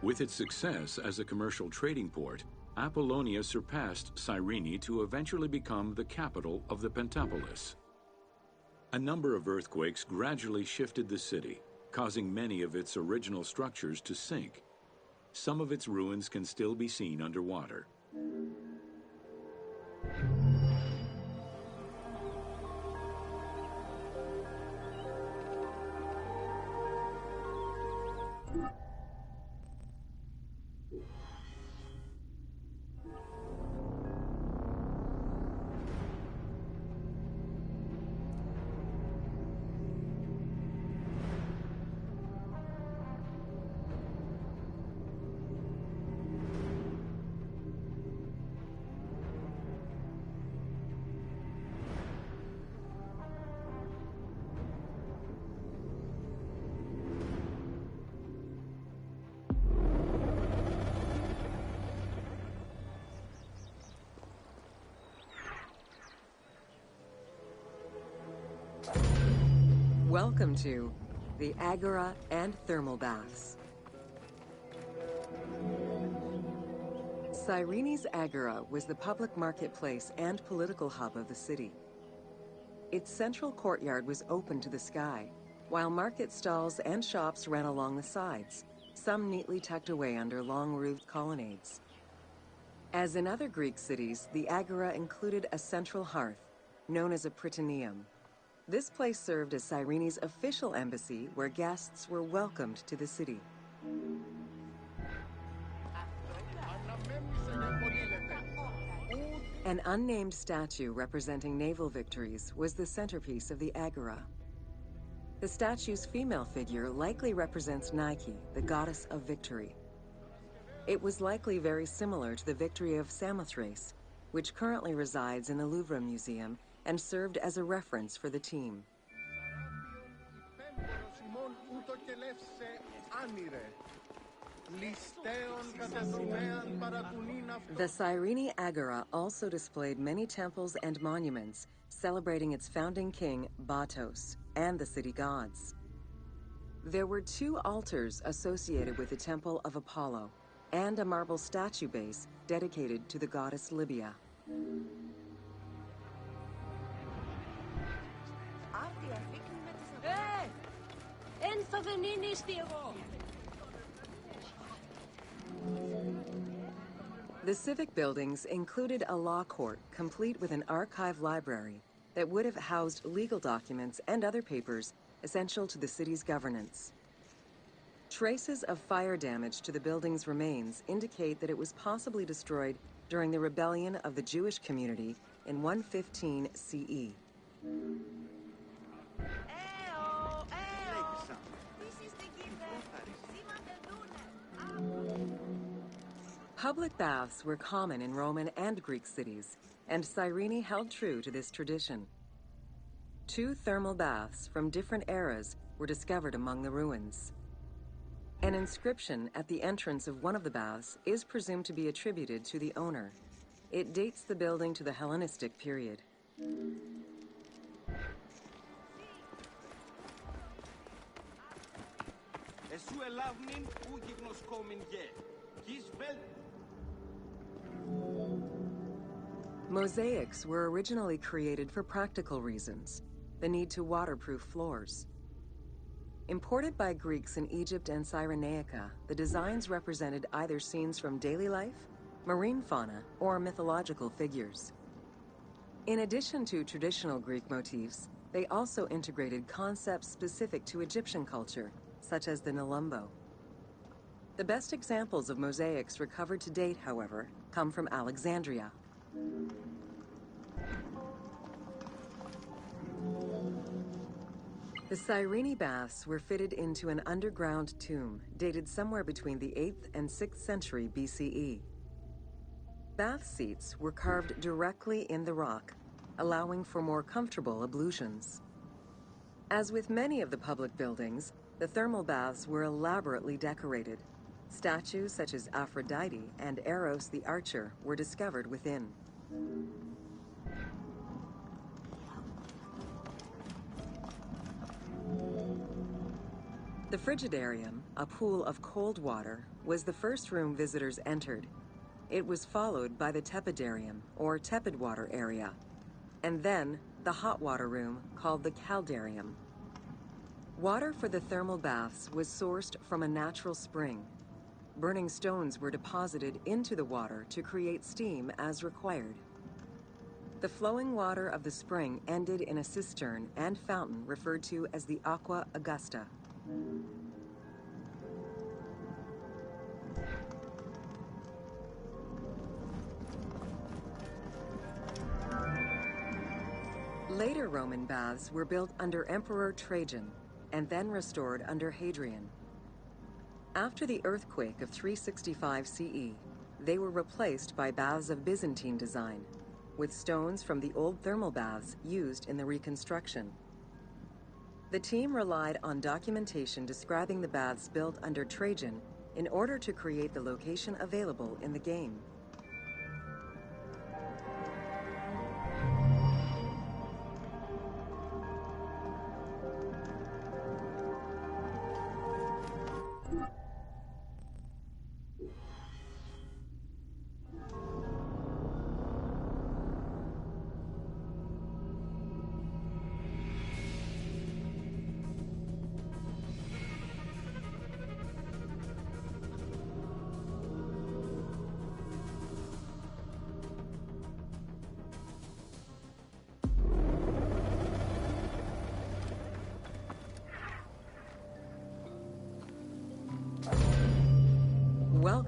With its success as a commercial trading port, Apollonia surpassed Cyrene to eventually become the capital of the Pentapolis. A number of earthquakes gradually shifted the city, causing many of its original structures to sink. Some of its ruins can still be seen underwater. Welcome to the Agora and Thermal Baths. Cyreni's Agora was the public marketplace and political hub of the city. Its central courtyard was open to the sky, while market stalls and shops ran along the sides, some neatly tucked away under long-roofed colonnades. As in other Greek cities, the Agora included a central hearth, known as a prytaneum. This place served as Cyreni's official embassy, where guests were welcomed to the city. An unnamed statue representing naval victories was the centerpiece of the Agora. The statue's female figure likely represents Nike, the goddess of victory. It was likely very similar to the victory of Samothrace, which currently resides in the Louvre Museum and served as a reference for the team. The Cyrene Agora also displayed many temples and monuments celebrating its founding king, Batos, and the city gods. There were 2 altars associated with the Temple of Apollo and a marble statue base dedicated to the goddess Libya. The civic buildings included a law court complete with an archive library that would have housed legal documents and other papers essential to the city's governance. Traces of fire damage to the building's remains indicate that it was possibly destroyed during the rebellion of the Jewish community in 115 CE. Public baths were common in Roman and Greek cities, and Cyrene held true to this tradition. 2 thermal baths from different eras were discovered among the ruins. An inscription at the entrance of one of the baths is presumed to be attributed to the owner. It dates the building to the Hellenistic period. Mosaics were originally created for practical reasons, the need to waterproof floors. Imported by Greeks in Egypt and Cyrenaica, the designs represented either scenes from daily life, marine fauna, or mythological figures. In addition to traditional Greek motifs, they also integrated concepts specific to Egyptian culture, such as the Nelumbo. The best examples of mosaics recovered to date, however, come from Alexandria. The Cyrene baths were fitted into an underground tomb dated somewhere between the 8th and 6th century BCE. Bath seats were carved directly in the rock, allowing for more comfortable ablutions. As with many of the public buildings, the thermal baths were elaborately decorated. Statues such as Aphrodite and Eros the Archer were discovered within. The Frigidarium, a pool of cold water, was the first room visitors entered. It was followed by the Tepidarium, or tepid water area, and then the hot water room called the Caldarium. Water for the thermal baths was sourced from a natural spring. Burning stones were deposited into the water to create steam as required. The flowing water of the spring ended in a cistern and fountain referred to as the Aqua Augusta. Later Roman baths were built under Emperor Trajan and then restored under Hadrian. After the earthquake of 365 CE, they were replaced by baths of Byzantine design, with stones from the old thermal baths used in the reconstruction. The team relied on documentation describing the baths built under Trajan in order to create the location available in the game.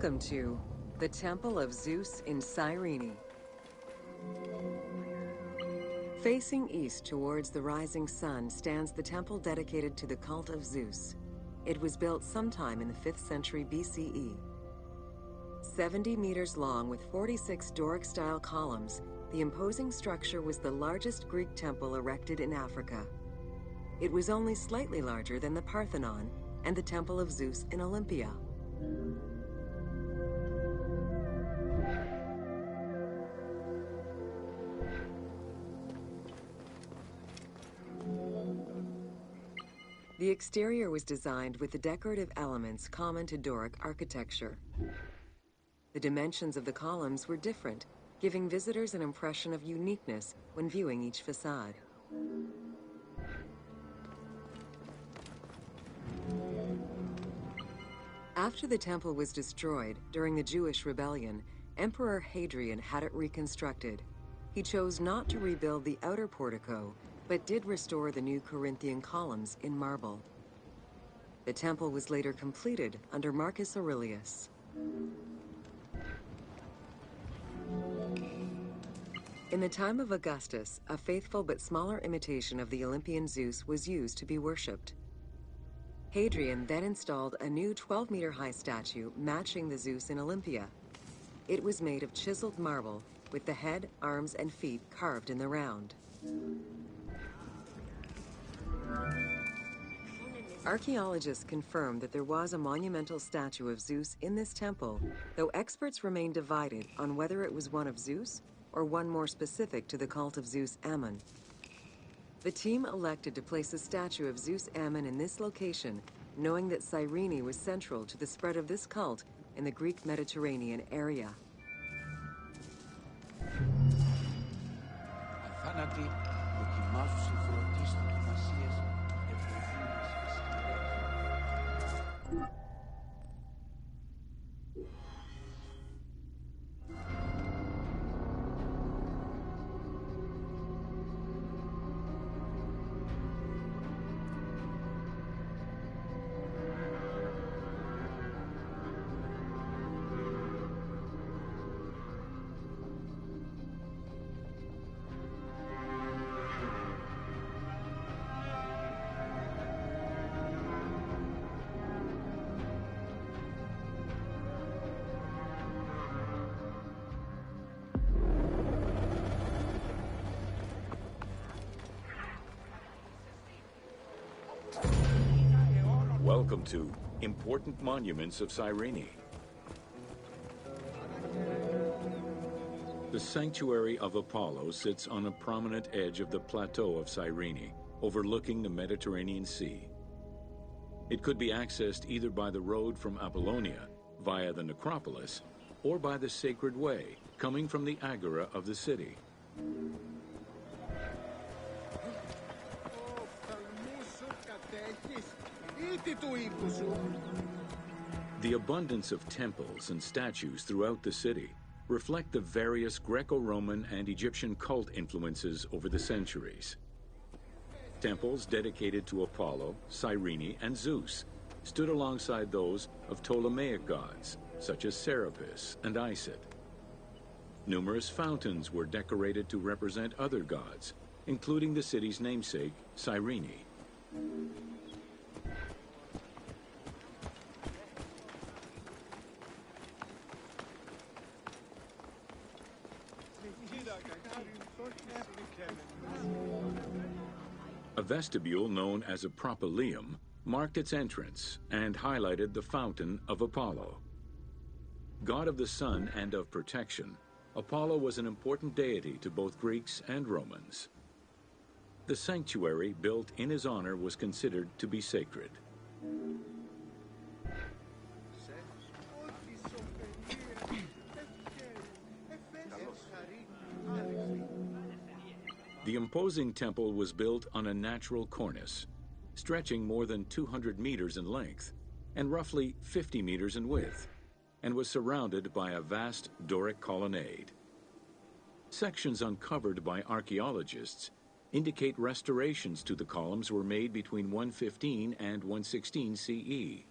Welcome to the Temple of Zeus in Cyrene. Facing east towards the rising sun stands the temple dedicated to the cult of Zeus. It was built sometime in the 5th century BCE. 70 meters long with 46 Doric-style columns, the imposing structure was the largest Greek temple erected in Africa. It was only slightly larger than the Parthenon and the Temple of Zeus in Olympia. The exterior was designed with the decorative elements common to Doric architecture. The dimensions of the columns were different, giving visitors an impression of uniqueness when viewing each facade. After the temple was destroyed during the Jewish rebellion, Emperor Hadrian had it reconstructed. He chose not to rebuild the outer portico, but did restore the new Corinthian columns in marble. The temple was later completed under Marcus Aurelius. In the time of Augustus, a faithful but smaller imitation of the Olympian Zeus was used to be worshipped. Hadrian then installed a new 12-meter-high statue matching the Zeus in Olympia. It was made of chiseled marble, with the head, arms, and feet carved in the round. Archaeologists confirm that there was a monumental statue of Zeus in this temple, though experts remain divided on whether it was one of Zeus or one more specific to the cult of Zeus Ammon. The team elected to place a statue of Zeus Ammon in this location, knowing that Cyrene was central to the spread of this cult in the Greek Mediterranean area. Welcome to Important Monuments of Cyrene. The Sanctuary of Apollo sits on a prominent edge of the plateau of Cyrene, overlooking the Mediterranean Sea. It could be accessed either by the road from Apollonia, via the necropolis, or by the Sacred Way, coming from the agora of the city. The abundance of temples and statues throughout the city reflect the various Greco-Roman and Egyptian cult influences over the centuries. Temples dedicated to Apollo, Cyrene, and Zeus stood alongside those of Ptolemaic gods, such as Serapis and Isis. Numerous fountains were decorated to represent other gods, including the city's namesake, Cyrene. A vestibule known as a propylaeum marked its entrance and highlighted the fountain of Apollo. God of the sun and of protection, Apollo was an important deity to both Greeks and Romans. The sanctuary built in his honor was considered to be sacred. The imposing temple was built on a natural cornice, stretching more than 200 meters in length and roughly 50 meters in width, and was surrounded by a vast Doric colonnade. Sections uncovered by archaeologists indicate restorations to the columns were made between 115 and 116 CE.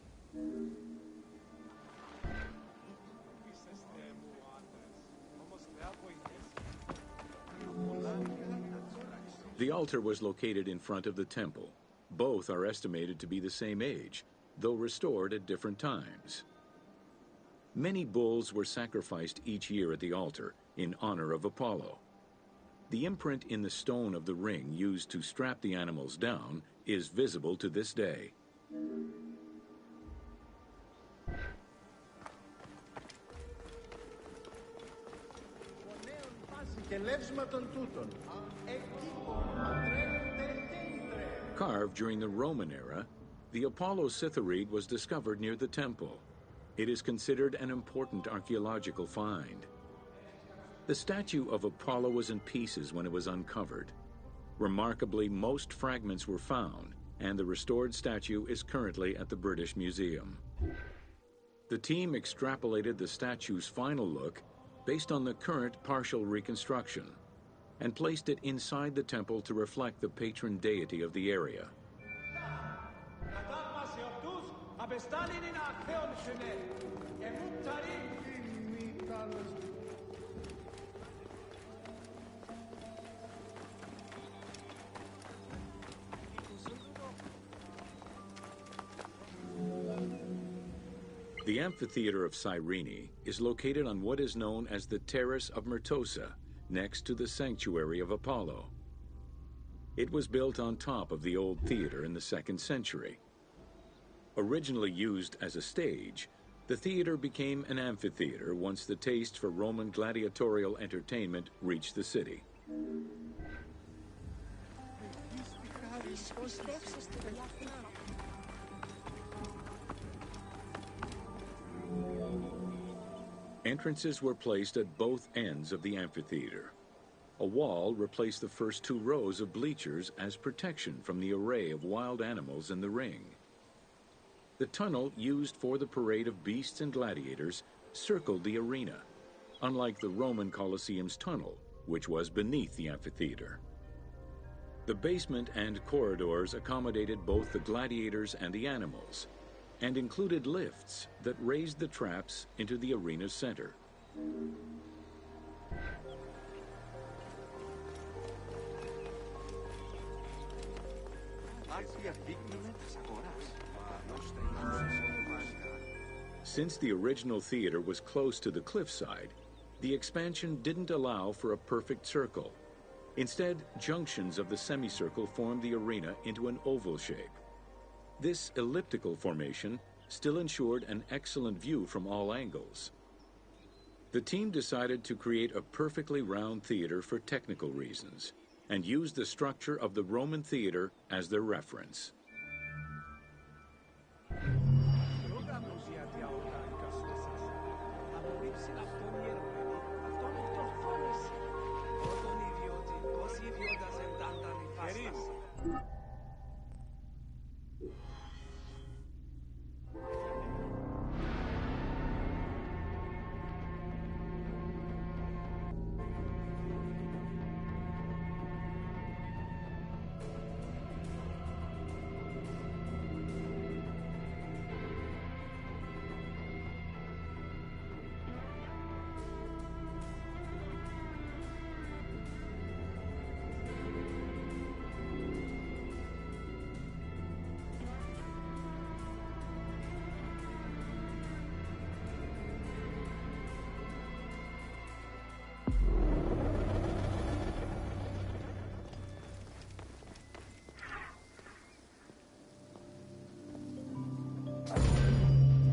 The altar was located in front of the temple. Both are estimated to be the same age, though restored at different times. Many bulls were sacrificed each year at the altar in honor of Apollo. The imprint in the stone of the ring used to strap the animals down is visible to this day. Carved during the Roman era, the Apollo Cytharide was discovered near the temple. It is considered an important archaeological find. The statue of Apollo was in pieces when it was uncovered. Remarkably, most fragments were found, and the restored statue is currently at the British Museum. The team extrapolated the statue's final look based on the current partial reconstruction and placed it inside the temple to reflect the patron deity of the area. The amphitheater of Cyrene is located on what is known as the Terrace of Myrtosa, next to the sanctuary of Apollo. It was built on top of the old theater in the 2nd century. Originally used as a stage, the theater became an amphitheater once the taste for Roman gladiatorial entertainment reached the city. Entrances were placed at both ends of the amphitheater. A wall replaced the first 2 rows of bleachers as protection from the array of wild animals in the ring. The tunnel used for the parade of beasts and gladiators circled the arena, unlike the Roman Colosseum's tunnel, which was beneath the amphitheater. The basement and corridors accommodated both the gladiators and the animals, and included lifts that raised the traps into the arena's center. Since the original theater was close to the cliffside, the expansion didn't allow for a perfect circle. Instead, junctions of the semicircle formed the arena into an oval shape. This elliptical formation still ensured an excellent view from all angles. The team decided to create a perfectly round theater for technical reasons and used the structure of the Roman theater as their reference.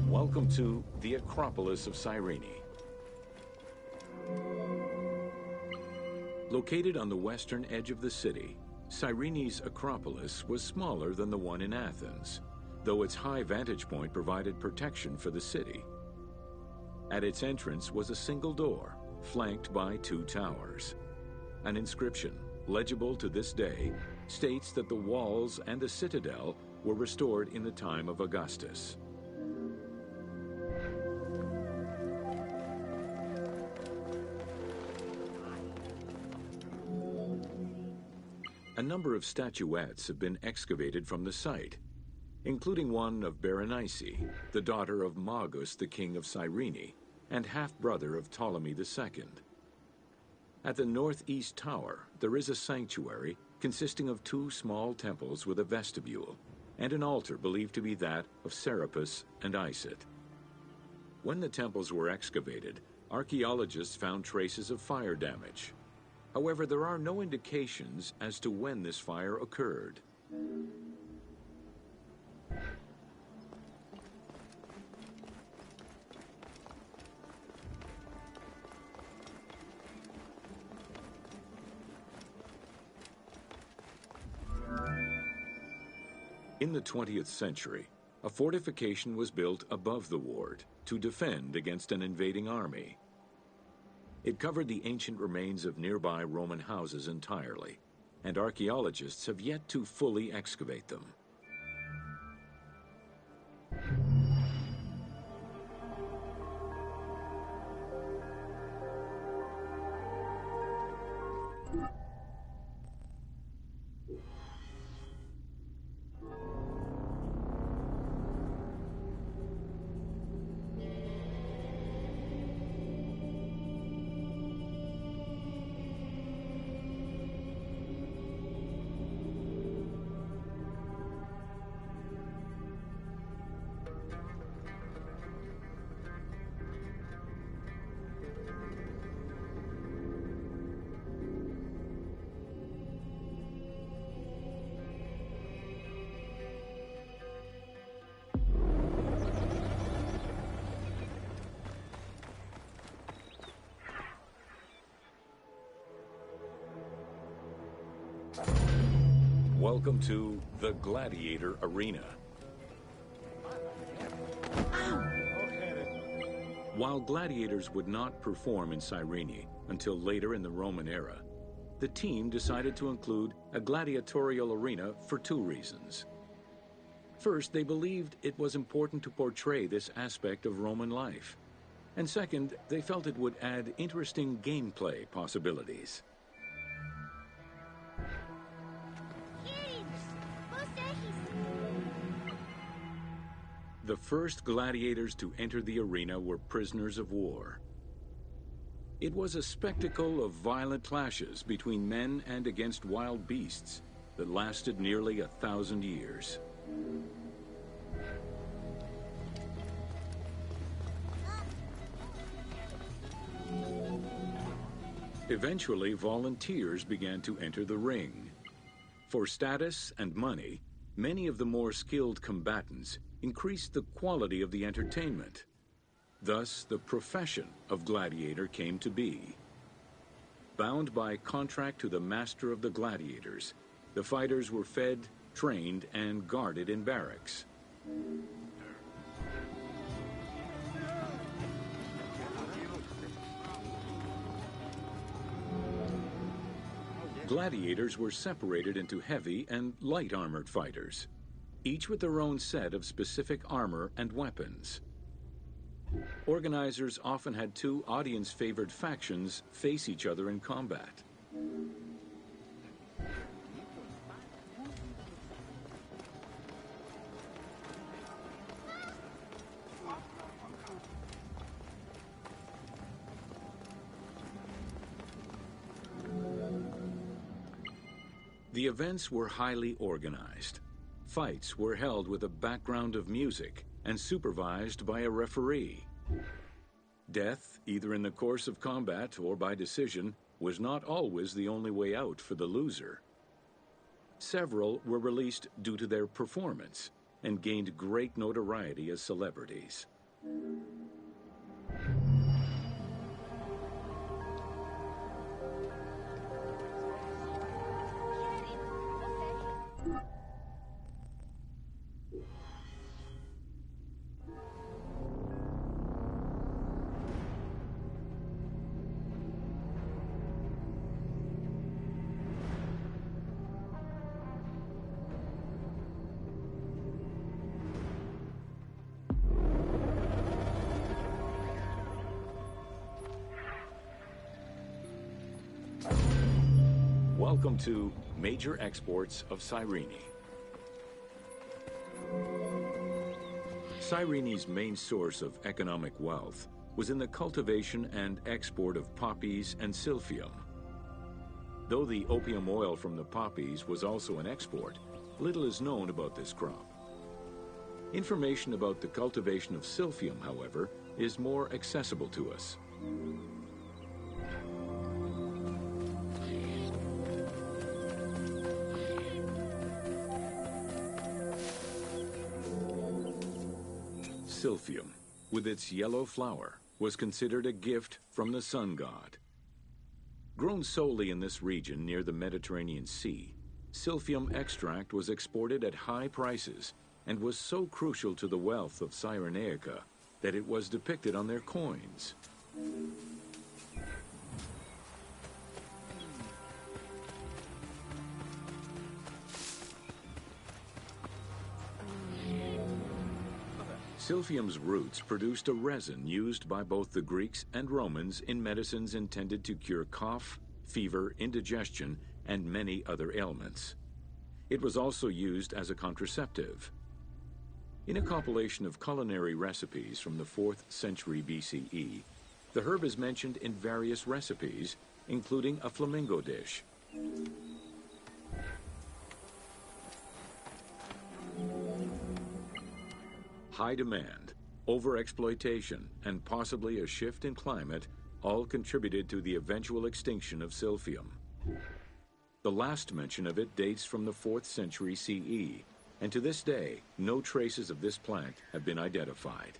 Welcome to the Acropolis of Cyrene. Located on the western edge of the city, Cyrene's Acropolis was smaller than the one in Athens, though its high vantage point provided protection for the city. At its entrance was a single door, flanked by 2 towers. An inscription, legible to this day, states that the walls and the citadel were restored in the time of Augustus. A number of statuettes have been excavated from the site, including one of Berenice, the daughter of Magus, the king of Cyrene, and half-brother of Ptolemy II. At the northeast tower, there is a sanctuary consisting of two small temples with a vestibule and an altar believed to be that of Serapis and Isis. When the temples were excavated, archaeologists found traces of fire damage. However, there are no indications as to when this fire occurred. In the 20th century, a fortification was built above the ward to defend against an invading army. It covered the ancient remains of nearby Roman houses entirely, and archaeologists have yet to fully excavate them. Welcome to the Gladiator Arena. While gladiators would not perform in Cyrene until later in the Roman era, the team decided to include a gladiatorial arena for two reasons. First, they believed it was important to portray this aspect of Roman life. And second, they felt it would add interesting gameplay possibilities. The first gladiators to enter the arena were prisoners of war. It was a spectacle of violent clashes between men and against wild beasts that lasted nearly 1,000 years. Eventually, volunteers began to enter the ring. For status and money, many of the more skilled combatants increased the quality of the entertainment. Thus, the profession of gladiator came to be. Bound by contract to the master of the gladiators, the fighters were fed, trained, and guarded in barracks. Gladiators were separated into heavy and light armored fighters, each with their own set of specific armor and weapons. Organizers often had two audience-favored factions face each other in combat. The events were highly organized. Fights were held with a background of music and supervised by a referee. Death, either in the course of combat or by decision, was not always the only way out for the loser. Several were released due to their performance and gained great notoriety as celebrities. Welcome to Major Exports of Cyrene. Cyrene's main source of economic wealth was in the cultivation and export of poppies and silphium. Though the opium oil from the poppies was also an export, little is known about this crop. Information about the cultivation of silphium, however, is more accessible to us. Silphium, with its yellow flower, was considered a gift from the sun god. Grown solely in this region near the Mediterranean Sea, silphium extract was exported at high prices and was so crucial to the wealth of Cyrenaica that it was depicted on their coins. Silphium's roots produced a resin used by both the Greeks and Romans in medicines intended to cure cough, fever, indigestion, and many other ailments. It was also used as a contraceptive. In a compilation of culinary recipes from the 4th century BCE, the herb is mentioned in various recipes, including a flamingo dish. High demand, overexploitation, and possibly a shift in climate all contributed to the eventual extinction of silphium. The last mention of it dates from the 4th century CE, and to this day, no traces of this plant have been identified.